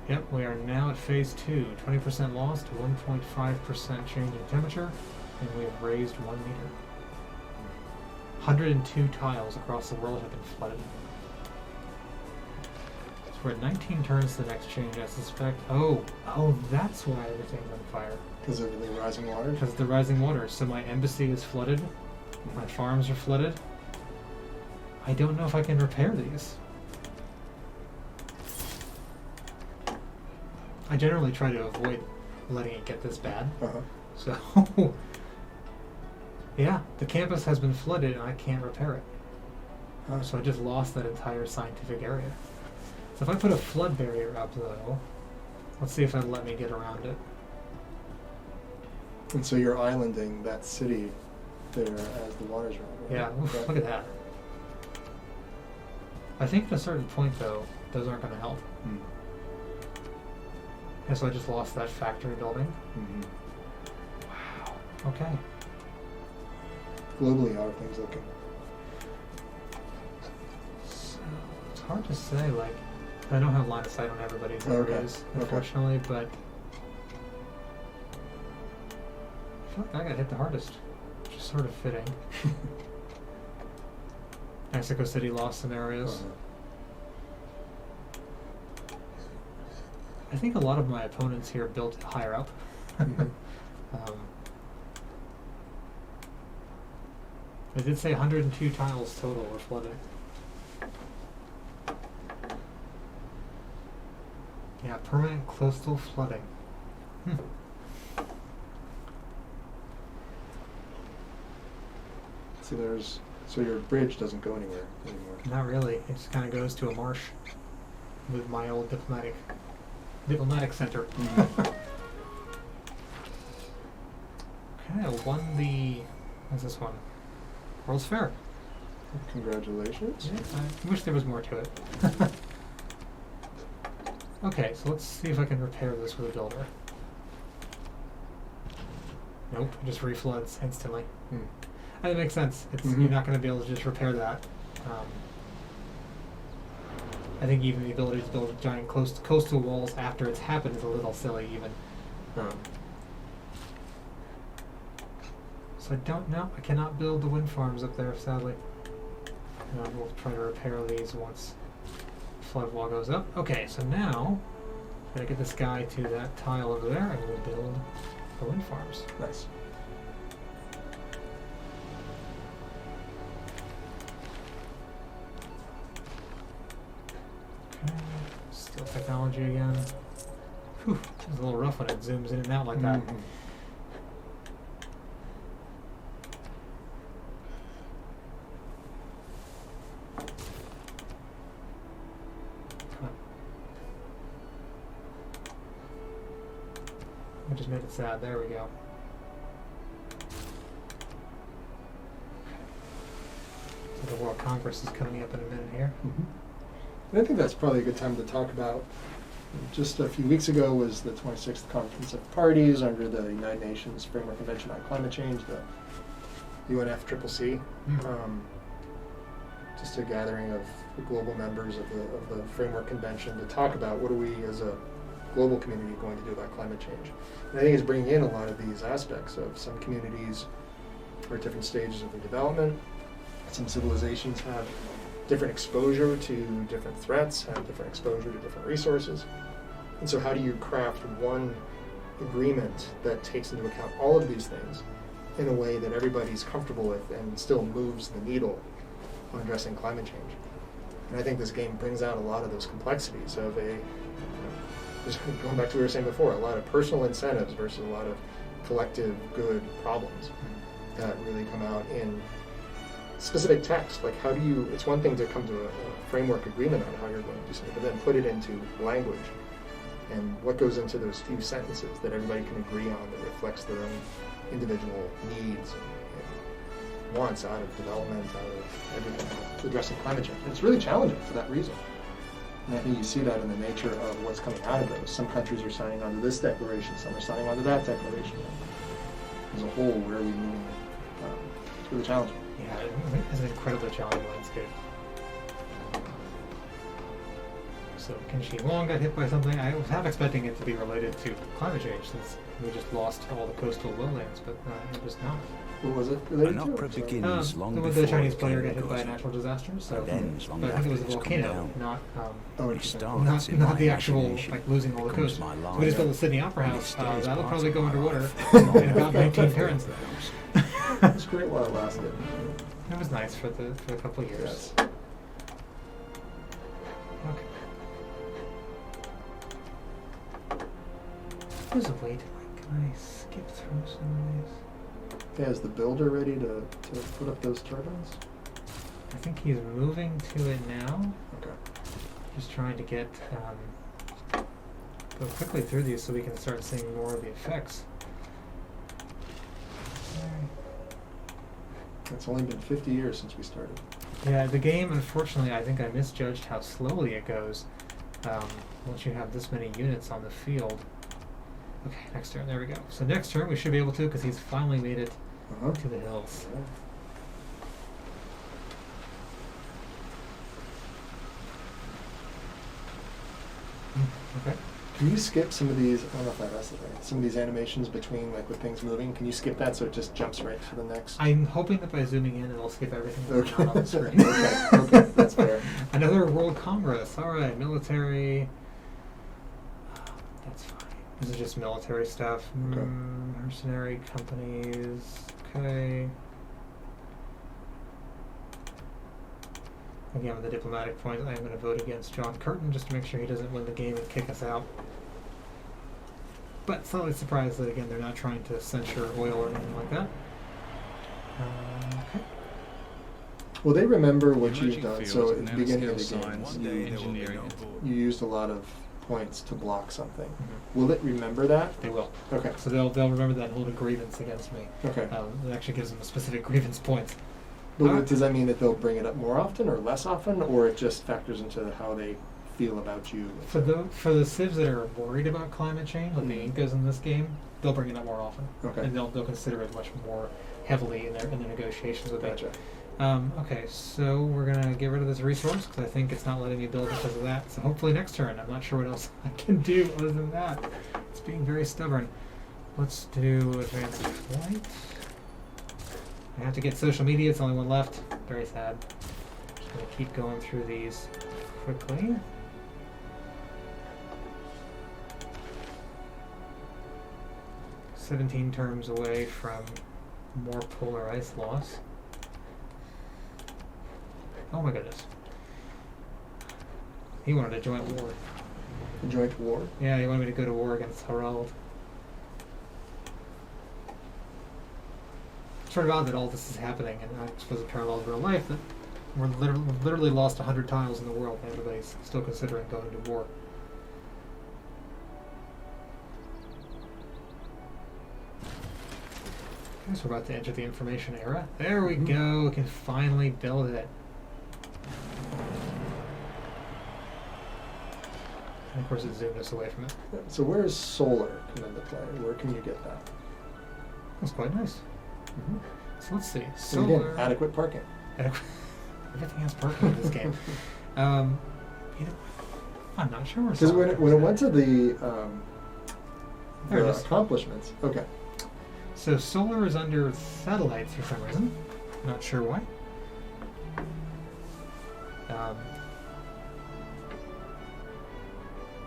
Yep, we are now at phase 2. 20% loss to 1.5% change in temperature, and we have raised 1 meter. 102 tiles across the world have been flooded. So we're at 19 turns to the next change, I suspect. Oh, that's why everything's on fire. Because of the rising water? Because of the rising water. So my embassy is flooded. My farms are flooded. I don't know if I can repair these. I generally try to avoid letting it get this bad. Uh-huh. So, yeah, the campus has been flooded and I can't repair it. So I just lost that entire scientific area. So if I put a flood barrier up though, let's see if it'll let me get around it. And so you're islanding that city there as the waters run, right? Yeah, oof, look at that. I think at a certain point though, those aren't going to help. And so I just lost that factory building. Wow. Okay. Globally, how are things looking? So it's hard to say. Like, I don't have line of sight on everybody's areas, unfortunately, but I feel like I got hit the hardest, which is sort of fitting. Mexico City lost some areas. I think a lot of my opponents here built higher up. I did say 102 tiles total were flooded. Yeah, permanent coastal flooding. So your bridge doesn't go anywhere anymore. Not really. It just kind of goes to a marsh with my old diplomatic center. Okay, I won the. What's this one? World's Fair. Congratulations. Yeah, I wish there was more to it. Okay, so let's see if I can repair this with a builder. Nope, it just refloods instantly. And it makes sense. It's you're not going to be able to just repair that. I think even the ability to build giant coastal walls after it's happened is a little silly even. So I don't know. I cannot build the wind farms up there, sadly. We'll try to repair these once flood wall goes up. Okay, so now I'm going to get this guy to that tile over there and we'll build the wind farms. Nice. Okay, still technology again. Whew, it's a little rough when it zooms in and out like that. I just made it sad. There we go. the World Congress is coming up in a minute here. And I think that's probably a good time to talk about. Just a few weeks ago was the 26th Conference of Parties under the United Nations Framework Convention on Climate Change, the UNFCCC. Just a gathering of the global members of the Framework Convention to talk about what are we as a global community going to do about climate change. And I think it's bringing in a lot of these aspects of some communities are at different stages of their development. Some civilizations have different exposure to different threats, have different exposure to different resources. And so how do you craft one agreement that takes into account all of these things in a way that everybody's comfortable with and still moves the needle on addressing climate change? And I think this game brings out a lot of those complexities of just going back to what we were saying before, a lot of personal incentives versus a lot of collective good problems that really come out in specific text. Like how do you, it's one thing to come to a framework agreement on how you're going to do something, but then put it into language. And what goes into those few sentences that everybody can agree on that reflects their own individual needs and wants out of development, out of everything, to addressing climate change. And it's really challenging for that reason. And I think you see that in the nature of what's coming out of those. Some countries are signing on to this declaration, some are signing on to that declaration. As a whole, where are we moving? It's really challenging. Yeah, it's an incredibly challenging landscape. So Kenshi Wong got hit by something. I was half expecting it to be related to climate change since we just lost all the coastal lowlands, but it was not. What was it related An to? opera Sorry. begins long the before Chinese the player game got hit by a goes on. natural disaster, so And ends long but I think it was a after it's come volcano, down. not Oh, It interesting. starts in not my the actual imagination. like losing all the Becomes coast. my So life. we just built the Sydney Opera And it House. stays That'll part probably of go my underwater life. in about 19 turns. It's great while it lasted. It was nice for the couple of years. Yes. Okay. There's a way to can I skip through some of these? Okay, is the builder ready to put up those turbines? I think he's moving to it now. Okay. Just trying to get go quickly through these so we can start seeing more of the effects. It's only been 50 years since we started. Yeah, the game, unfortunately, I think I misjudged how slowly it goes once you have this many units on the field. Okay, next turn, there we go. So next turn we should be able to, because he's finally made it Uh-huh. to the hills. Okay. Can you skip some of these? I don't know if that is right. Some of these animations between like with things moving. Can you skip that so it just jumps right to the next? I'm hoping that by zooming in it'll skip everything that's Okay. not on the screen. Okay, that's fair. Another World Congress. Alright, military. That's fine. This is just military stuff. Okay. Mercenary companies. Okay. Again, with the diplomatic points, I am going to vote against John Curtin just to make sure he doesn't win the game and kick us out. But slightly surprised that, again, they're not trying to censure oil or anything like that. Okay. Well, they remember what Emerging you've done. fields So of at the beginning of the nanoscale game, science, One day there will be engineering. no board. you used a lot of points to block something. Mhm. Will it remember that? They will. Okay. So they'll remember that and hold a grievance against me. Okay. It actually gives them a specific grievance points. But does that mean that they'll bring it up more often or less often, or it just factors into how they feel about you? For the civs that are worried about climate change, like the Mhm. Incas in this game, they'll bring it up more often. Okay. And they'll consider it much more heavily in their negotiations with Gotcha. it. Okay, so we're gonna get rid of this resource because I think it's not letting me build because of that. So hopefully next turn. I'm not sure what else I can do other than that. It's being very stubborn. Let's do advanced flight. I have to get social media. It's the only one left. Very sad. Just gonna keep going through these quickly. "17 terms away from more polar ice loss." Oh my goodness. He wanted a joint war. A joint war? Yeah, he wanted me to go to war against Harald. Sort of odd that all this is happening, and I suppose it parallels real life, that we've literally lost 100 tiles in the world, and everybody's still considering going to war. Okay, so we're about to enter the information era. There we go, we can finally build it. course, it zoomed us away from it. So where does solar come into play? Where can you get that? That's quite nice. Mm-hmm. So let's see. So again, Solar. adequate parking. Everything has parking in this game. You know, I'm not sure where Because solar when it comes went to There it the is. accomplishments, okay. in. So solar is under satellites for some reason. Not sure why.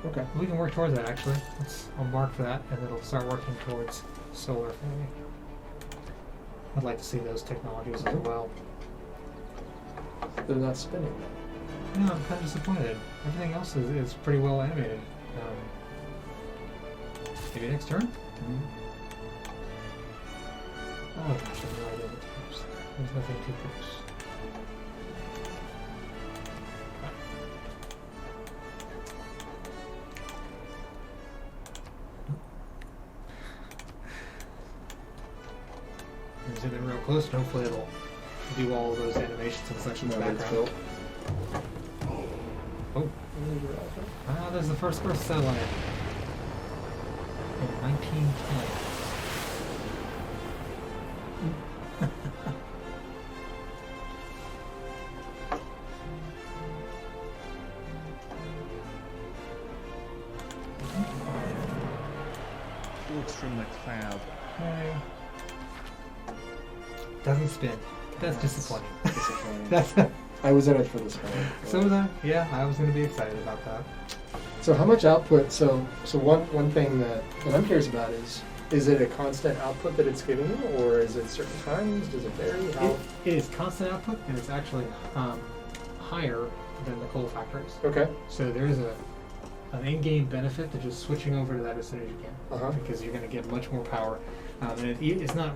Okay. We can work towards that actually. I'll mark for that, and it'll start working towards solar for me. I'd like to see those technologies as well. They're not spinning. No, I'm kind of disappointed. Everything else is pretty well animated. Maybe next turn? Oh gosh, I have no idea what to use. There's nothing to use. Zoom in real close, and hopefully it'll do all of those animations and such in the No, it's background. built. Oh, there's the first Earth satellite in 1920. Looks from the cloud. Okay. Doesn't spin. That's disappointing. Disappointing. That's I was in it for this one. so was I. Yeah, I was going to be excited about that. So how much output? So one thing that I'm curious about is it a constant output that it's giving you, or is it certain times? Does it vary? How? It is constant output, and it's actually higher than the coal factories. Okay. So there is an in-game benefit to just switching over to that as soon as you can, Uh-huh. because you're going to get much more power, and it's not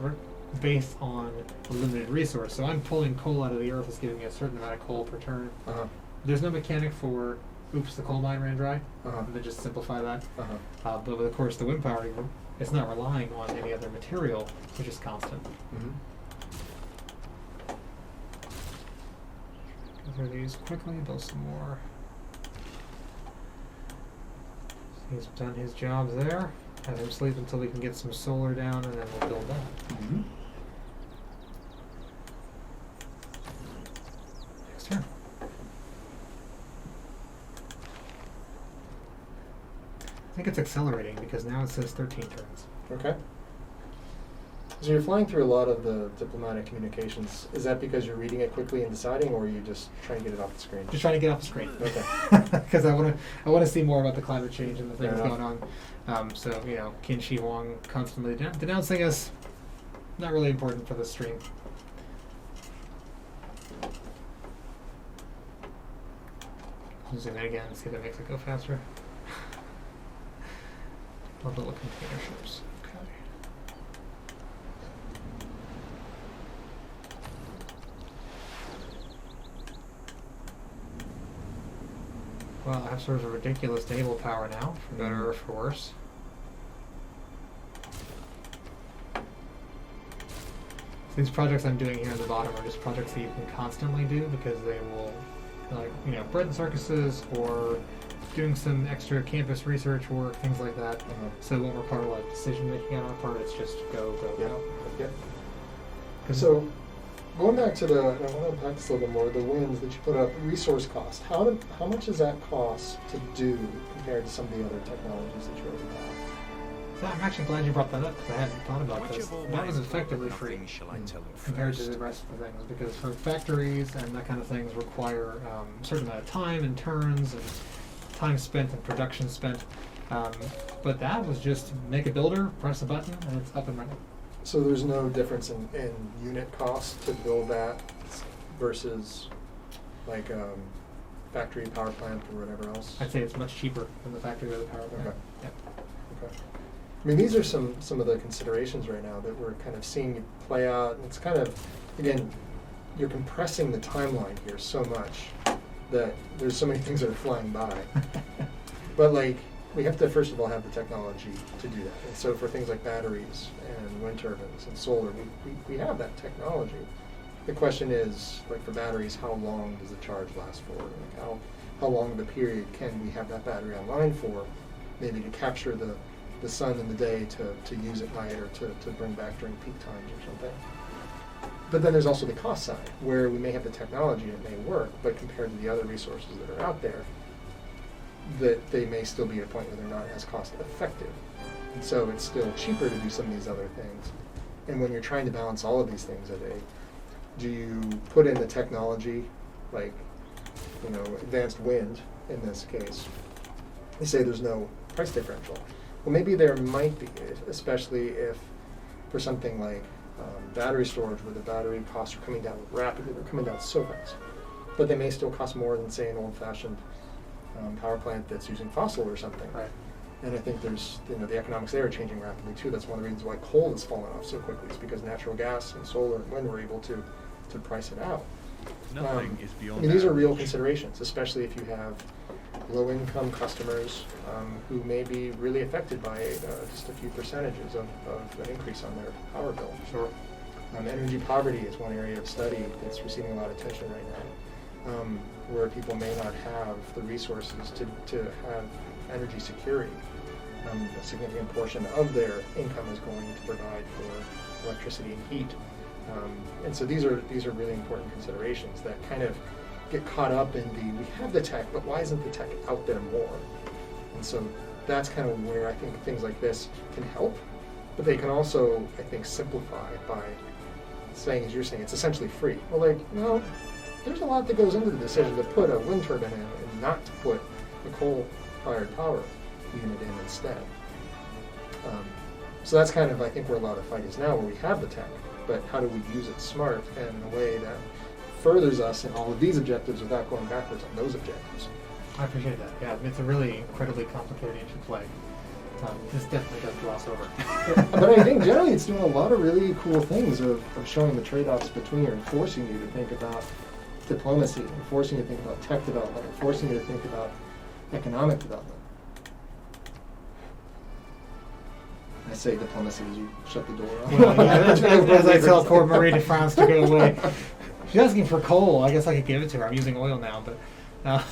based on a limited resource. So I'm pulling coal out of the earth. It's giving me a certain amount of coal per turn. Uh-huh. There's no mechanic for, oops, the coal mine ran dry. Uh-huh. And then just simplify that. Uh-huh. But of course, the wind power, it's not relying on any other material, which is constant. Mm-hmm. Go through these quickly, build some more. He's done his jobs there. Have him sleep until we can get some solar down, and then we'll build that. Mm-hmm. Next turn. I think it's accelerating because now it says 13 turns. Okay. So you're flying through a lot of the diplomatic communications. Is that because you're reading it quickly and deciding, or are you just trying to get it off the screen? Just trying to get off the screen. Okay. Because I want to see more about the climate change and the Fair things enough. going on. So Qin Shi Huang constantly denouncing us. Not really important for the stream. I'll zoom in again and see if it makes it go faster. Love little container ships. Okay. Well, I have sort of a ridiculous naval power now, for better or for worse. These projects I'm doing here at the bottom are just projects that you can constantly do because they will, like, bread and circuses or doing some extra campus research work, things like that. Uh-huh. So it won't require a lot of decision making on our part. It's just go, go, Yeah. go. Yep. So, going back to I want to unpack this a little bit more. The wins that you put up, resource cost. How much does that cost to do compared to some of the other technologies that you already have? So I'm actually glad you brought that up because I hadn't thought about Which this. of all That was mine effectively nothing free shall I tell him compared to first? the rest of the things, because for factories and that kind of things require a certain amount of time and turns and time spent and production spent. But that was just make a builder, press a button, and it's up and running. So there's no difference in unit cost to build that versus like factory power plant or whatever else? I'd say it's much cheaper than the factory or the power plant. Okay. Yep. Okay. I mean, these are some of the considerations right now that we're kind of seeing play out. And it's kind of, again, you're compressing the timeline here so much that there's so many things that are flying by. But like, we have to first of all have the technology to do that. And so for things like batteries and wind turbines and solar, we have that technology. The question is, like for batteries, how long does the charge last for? Like how long of a period can we have that battery online for, maybe to capture the sun in the day to use at night or to bring back during peak times or something. But then there's also the cost side, where we may have the technology and it may work, but compared to the other resources that are out there, that they may still be at a point where they're not as cost effective. And so it's still cheaper to do some of these other things. And when you're trying to balance all of these things at do you put in the technology, like, advanced wind in this case? They say there's no price differential. Well, maybe there might be, especially if for something like battery storage, where the battery costs are coming down rapidly, they're coming down so fast. But they may still cost more than, say, an old-fashioned power plant that's using fossil or something. Right. And I think there's, the economics there are changing rapidly too. That's one of the reasons why coal has fallen off so quickly. It's because natural gas and solar and wind were able to price it out. Nothing is beyond. I mean, these are real average. considerations, especially if you have low-income customers who may be really affected by just a few percentages of an increase on their power bill. Sure. Energy poverty is one area of study that's receiving a lot of attention right now, where people may not have the resources to have energy security. A significant portion of their income is going to provide for electricity and heat. And so these are really important considerations that kind of get caught up in we have the tech, but why isn't the tech out there more? And so that's kind of where I think things like this can help, but they can also, I think, simplify by saying, as you're saying, it's essentially free. Well, there's a lot that goes into the decision to put a wind turbine in and not to put a coal-fired power unit in instead. So that's kind of, I think, where a lot of the fight is now, where we have the tech, but how do we use it smart and in a way that furthers us in all of these objectives without going backwards on those objectives? I appreciate that. Yeah, it's a really incredibly complicated interplay. This definitely does gloss over. But I think generally it's doing a lot of really cool things of showing the trade-offs between and forcing you to think about diplomacy, and forcing you to think about tech development, and forcing you to think about economic development. I say diplomacy as you shut the door. Well, yeah, as I tell poor Marie de France to go away. She's asking for coal. I guess I could give it to her. I'm using oil now, but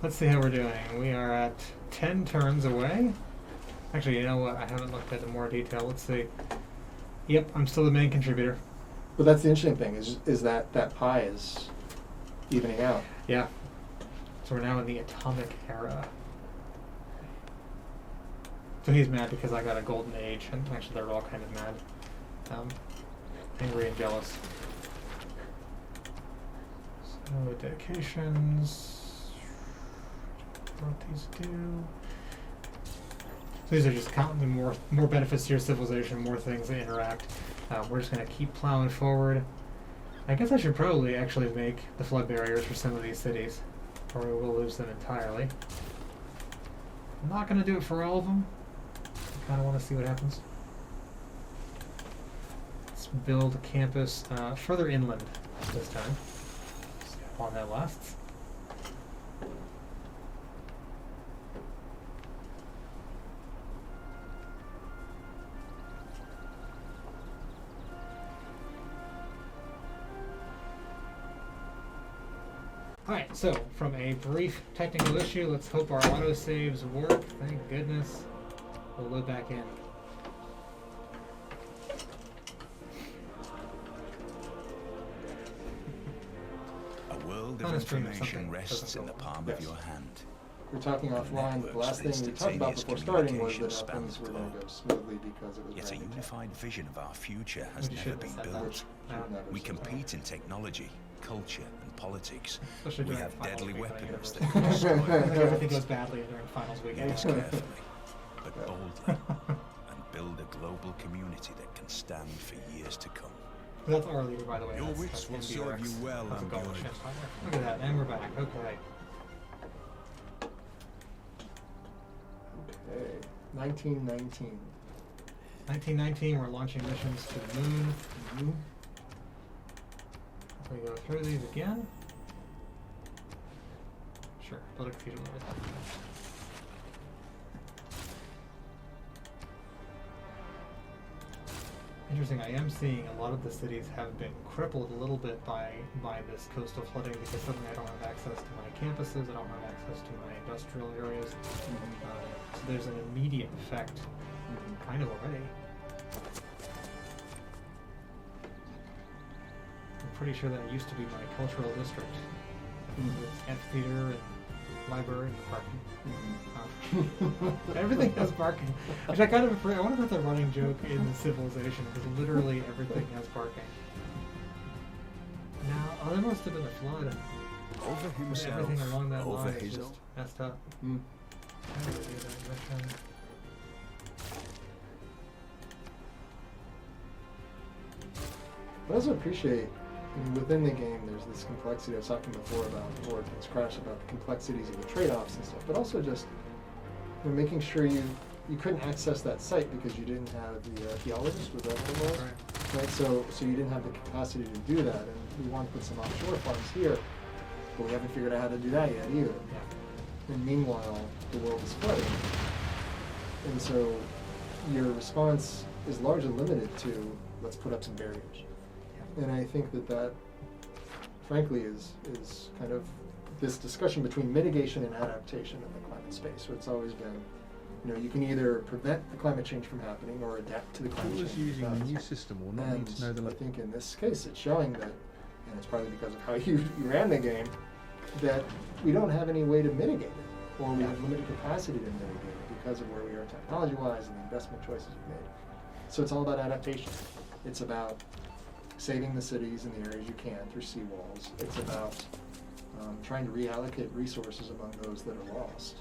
let's see how we're doing. We are at 10 turns away. Actually, you know what? I haven't looked at in more detail. Let's see. Yep, I'm still the main contributor. But that's the interesting thing is that pie is evening out. Yeah. So we're now in the atomic era. So he's mad because I got a golden age, and actually they're all kind of mad. Angry and jealous. So dedications. What these do. So these are just counting more benefits to your civilization, more things that interact. We're just going to keep plowing forward. I guess I should probably actually make the flood barriers for some of these cities, or we will lose them entirely. I'm not going to do it for all of them. I kind of want to see what happens. Let's build a campus further inland this time. See how long that lasts. Alright, so from a brief technical issue, let's hope our autosaves work. Thank goodness. We'll load back in. A world On of a stream or information something. rests Doesn't in the go. palm Yes. of your hand. We're talking offline, but the last thing we talked about before starting was that things were going to go smoothly because it was Yet a brand new tech. unified vision of our future has We never shouldn't been have said that. built. No. We compete in technology, culture, and politics. Especially We during have finals deadly week, I think weapons it that is. can destroy. I think everything goes badly during finals weekend. Use carefully, but boldly, and build a global community that can stand for years to come. That's our leader, by the way. Your That's wits will NBRX. serve you well, That's a Ambulance. Gaulish Empire. Look at that, and we're back. Okay. Okay, 1919. 1919, we're launching missions to the moon. Mhm. If we go through these again. Sure, political fusion level. interesting. I am seeing a lot of the cities have been crippled a little bit by this coastal flooding because suddenly I don't have access to my campuses. I don't have access to my industrial areas. So there's an immediate effect, kind of already. I'm pretty sure that it used to be my cultural district with amphitheater and library and parking. Everything has parking. Which I kind of afraid. I wonder if that's a running joke in Civilization because literally everything has parking. Now, there must have been a flood. Over himself, Everything along that over line is his just own. messed up. How do we do that mission? I also appreciate, I mean, within the game, there's this complexity I was talking before about, before things crash, about the complexities of the trade-offs and stuff, but also just making sure you couldn't access that site because you didn't have the archaeologist, was that what it was? Right. So you didn't have the capacity to do that, and we want to put some offshore farms here, but we haven't figured out how to do that yet either. Yeah. And meanwhile, the world is flooding. And so your response is largely limited to, let's put up some barriers. And I think that frankly, is kind of this discussion between mitigation and adaptation in the climate space, where it's always been, you can either prevent the climate change from happening or adapt to the climate Who change. was using the happens. new system will not need to know the I think in this case, it's showing that, and it's probably because of how you ran the game, that we don't have any way to mitigate it, or we have limited capacity to mitigate it because of where we are technology-wise and the investment choices we've made. So it's all about adaptation. It's about saving the cities in the areas you can through seawalls. It's about trying to reallocate resources among those that are lost.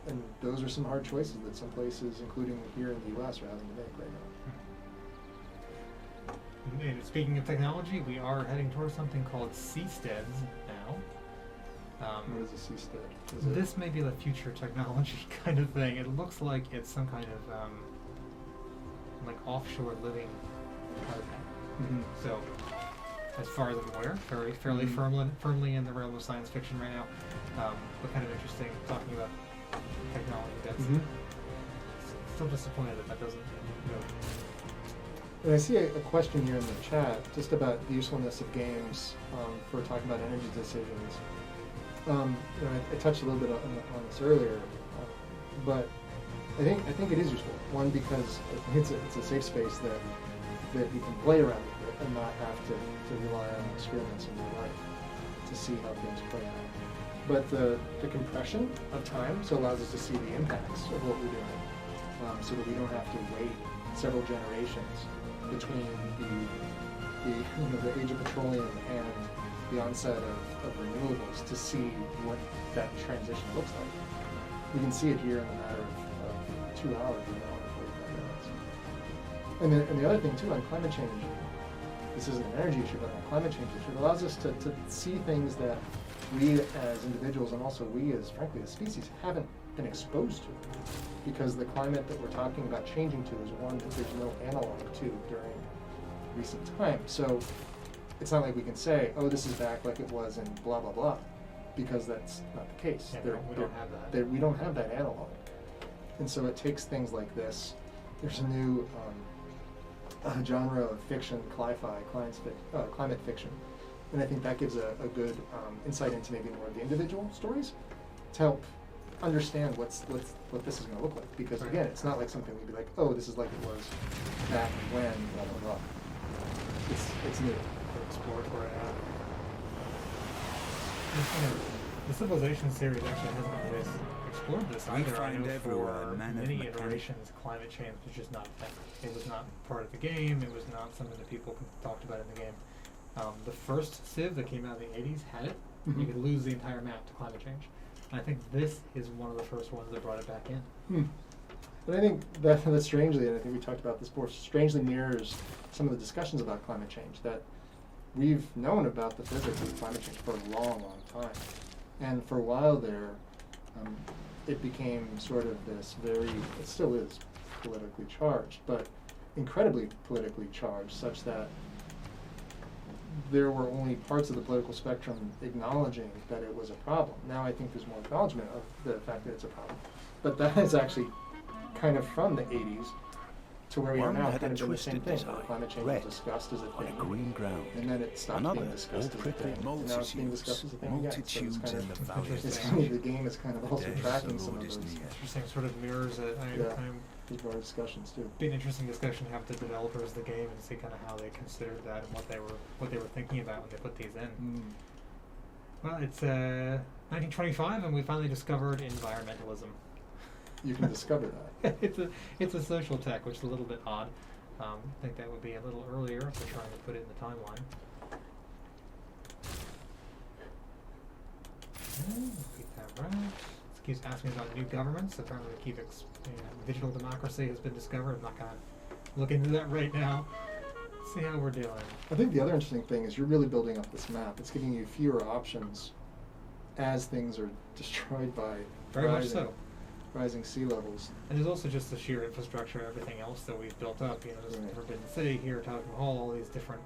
And those are some hard choices that some places, including here in the U.S., are having to make right now. And speaking of technology, we are heading towards something called seasteads now. What is a seastead? This may be the future technology kind of thing. It looks like it's some kind of like offshore living kind of thing. So, as far as I'm aware, fairly firmly in the realm of science fiction right now. But kind of interesting talking about technology. That's still disappointed that doesn't go. And I see a question here in the chat just about the usefulness of games for talking about energy decisions. I touched a little bit on this earlier, but I think it is useful. One, because I think it's a safe space that you can play around with it and not have to rely on experiments in your life to see how things play out. But the compression of time so allows us to see the impacts of what we're doing, so that we don't have to wait several generations between the age of petroleum and the onset of renewables to see what that transition looks like. We can see it here in a matter of 2 hours, or 45 minutes. And the other thing too on climate change, this isn't an energy issue, but on a climate change issue, it allows us to see things that we as individuals and also we as, frankly, as species haven't been exposed to. Because the climate that we're talking about changing to is one that there's no analog to during recent time. So it's not like we can say, oh, this is back like it was in blah, blah, blah, because that's not the case. Yeah, we don't have that. We don't have that analog. And so it takes things like this. There's a new genre of fiction, climate fiction. And I think that gives a good insight into maybe more of the individual stories to help understand what this is going to look like. Because again, it's not like something we'd be like, oh, this is like it was back when, blah, blah, blah. It's new. Exploratory. The Civilization series actually hasn't always explored this We either. I find know everywhere for men of many mechanic- iterations, climate change was just not a thing. It was not part of the game. It was not something that people talked about in the game. The first Civ that came out in the 80s had it. You could lose the entire map to climate change. And I think this is one of the first ones that brought it back in. But I think that strangely, and I think we talked about this before, strangely mirrors some of the discussions about climate change, that we've known about the physics of climate change for a long, long time. And for a while there, it became sort of this it still is politically charged, but incredibly politically charged, such that there were only parts of the political spectrum acknowledging that it was a problem. Now I think there's more acknowledgement of the fact that it's a problem. But that is actually kind of from the 80s, to where we are One now, had kind a of been the same twisted thing. design, Where climate change red, was discussed as a on a thing, green ground. and then it stopped Another, being discussed all as a thing, prickly and now it's being discussed as a thing again. So it's multitudes kind in of, the valley of it's the funny, the game is kind of also day of tracking the some Lord of is those. near. Interesting, sort of mirrors it. Yeah. I'm These are discussions too. be an interesting discussion to have with the developers of the game and see kind of how they considered that and what they were thinking about when they put these in. Well, it's 1925 and we finally discovered environmentalism. You can discover that. it's a social tech, which is a little bit odd. I think that would be a little earlier if we're trying to put it in the timeline. Okay, keep that right. It keeps asking about new governments. Apparently, digital democracy has been discovered. I'm not going to look into that right now. See how we're doing. I think the other interesting thing is you're really building up this map. It's giving you fewer options as things are destroyed by Very much so. rising sea levels. And there's also just the sheer infrastructure, everything else that we've built up. You know, there's Right. Forbidden City here, Totem Hall, all these different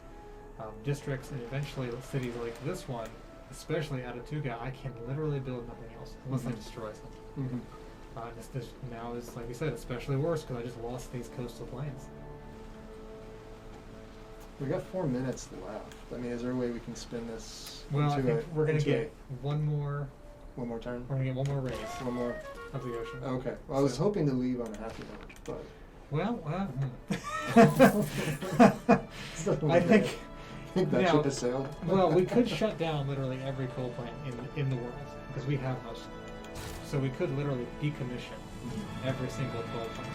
districts, and eventually cities like this one, especially Adaptation, I can literally build nothing else unless I Mhm. destroy something. Mm-hmm. This now is, like you said, especially worse because I just lost these coastal plains. We got 4 minutes left. I mean, is there a way we can spin this Well, I into think we're gonna into get one more. one more turn? We're gonna get one more raise One more? of the ocean. Okay. Well, I was So- hoping to leave on a happy note, but... Well, I I think. think that now- ship has sailed. Well, we could shut down literally every coal plant in the world because we have most. So we could literally decommission every single coal plant.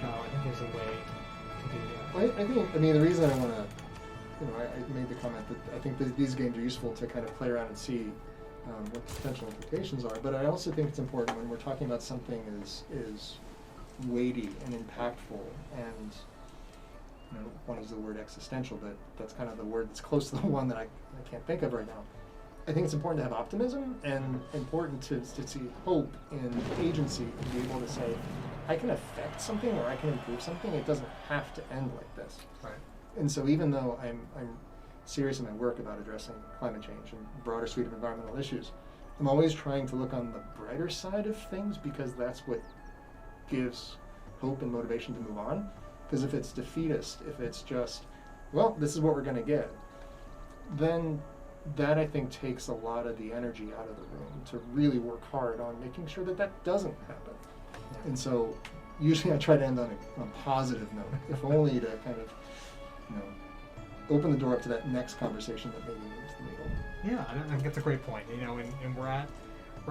I think there's a way to do that. I think, I mean, the reason I want to, I made the comment that I think that these games are useful to kind of play around and see what the potential implications are. But I also think it's important when we're talking about something is weighty and impactful and, I don't want to use the word existential, but that's kind of the word that's close to the one that I can't think of right now. I think it's important to have optimism and important to see hope and agency and be able to say, I can affect something or I can improve something. It doesn't have to end like this. Right. And so even though I'm serious in my work about addressing climate change and a broader suite of environmental issues, I'm always trying to look on the brighter side of things because that's what gives hope and motivation to move on. Because if it's defeatist, if it's just, well, this is what we're going to get, then that I think takes a lot of the energy out of the room to really work hard on making sure that that doesn't happen. And so usually I try to end on a positive note, if only to kind of, open the door up to that next conversation that maybe moves the needle. Yeah, I think that's a great point. And we're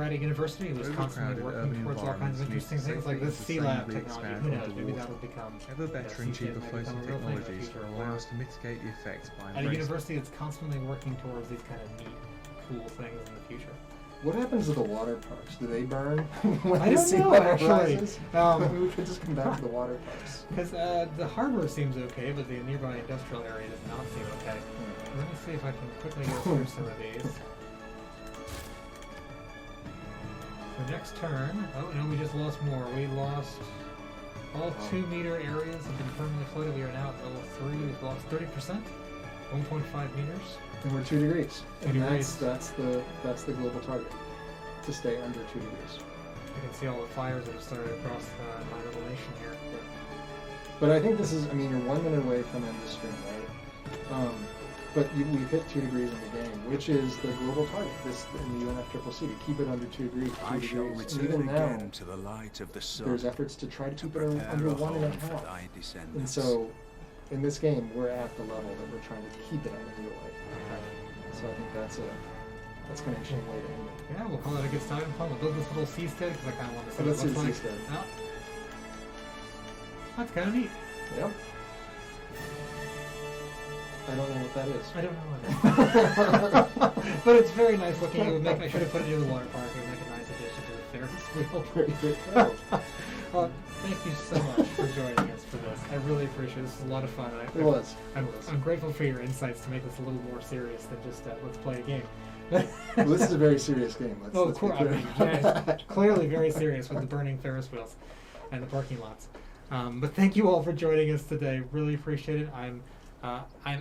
at a university who's constantly Overcrowded working urban towards all kinds of environments interesting need things like this safely sea lab and sustainably technology. expand Who knows? Maybe underwater. that'll become Ever better and cheaper might floating become a real thing in the technologies future, will where allow us to mitigate the effects by at a embracing university that's constantly working towards these kind of neat, cool things in the future. What happens to the water parks? Do they burn when I the don't sea know, level actually. rises? Maybe We could just come back to the water parks. Because the harbor seems okay, but the nearby industrial area does not seem okay. Let me see if I can quickly go through some of these. The next turn. Oh no, we just lost more. We lost all 2 meter areas have been permanently flooded. We are now at level 3. We've lost 30%, 1.5 meters. And we're 2 degrees. 2 And degrees. that's the global target, to stay under 2 degrees. You can see all the fires that have started across my little nation here. But I think this is, you're 1 minute away from end of stream, right? But we've hit 2 degrees in the game, which is the global target, this in the UNFCCC, to keep it under 2 degrees. 2 I shall degrees. And return even now, again to the light of the sun. there's efforts to try to keep it prepare under a 1.5. home for thy descendants. And so, in this game, we're at the level that we're trying to keep it under real life. So I think that's an interesting way to end it. Yeah, we'll call it a good starting point. We'll build this little seastead because I kind of want to see Oh, what let's it see the looks like. seastead. Yeah. That's kind of neat. Yep. I don't know what that is. I don't know. But it's very nice looking. It would make. I should have put it near the water park. It would make a nice addition to the Ferris wheel. Very good. Oh, Well, thank you so much for joining us for this. I really appreciate it. This is a lot of fun. It was. I'm grateful for your insights to make this a little more serious than just let's play a game. Well, this is a very serious game. Let's Of be course, clear. yeah, it's clearly very serious with the burning Ferris wheels and the parking lots. But thank you all for joining us today. Really appreciate it. I'm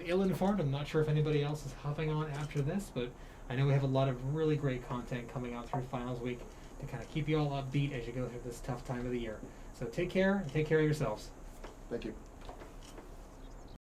ill-informed. I'm not sure if anybody else is hopping on after this, but I know we have a lot of really great content coming out through finals week to kind of keep you all upbeat as you go through this tough time of the year. So take care and take care of yourselves. Thank you.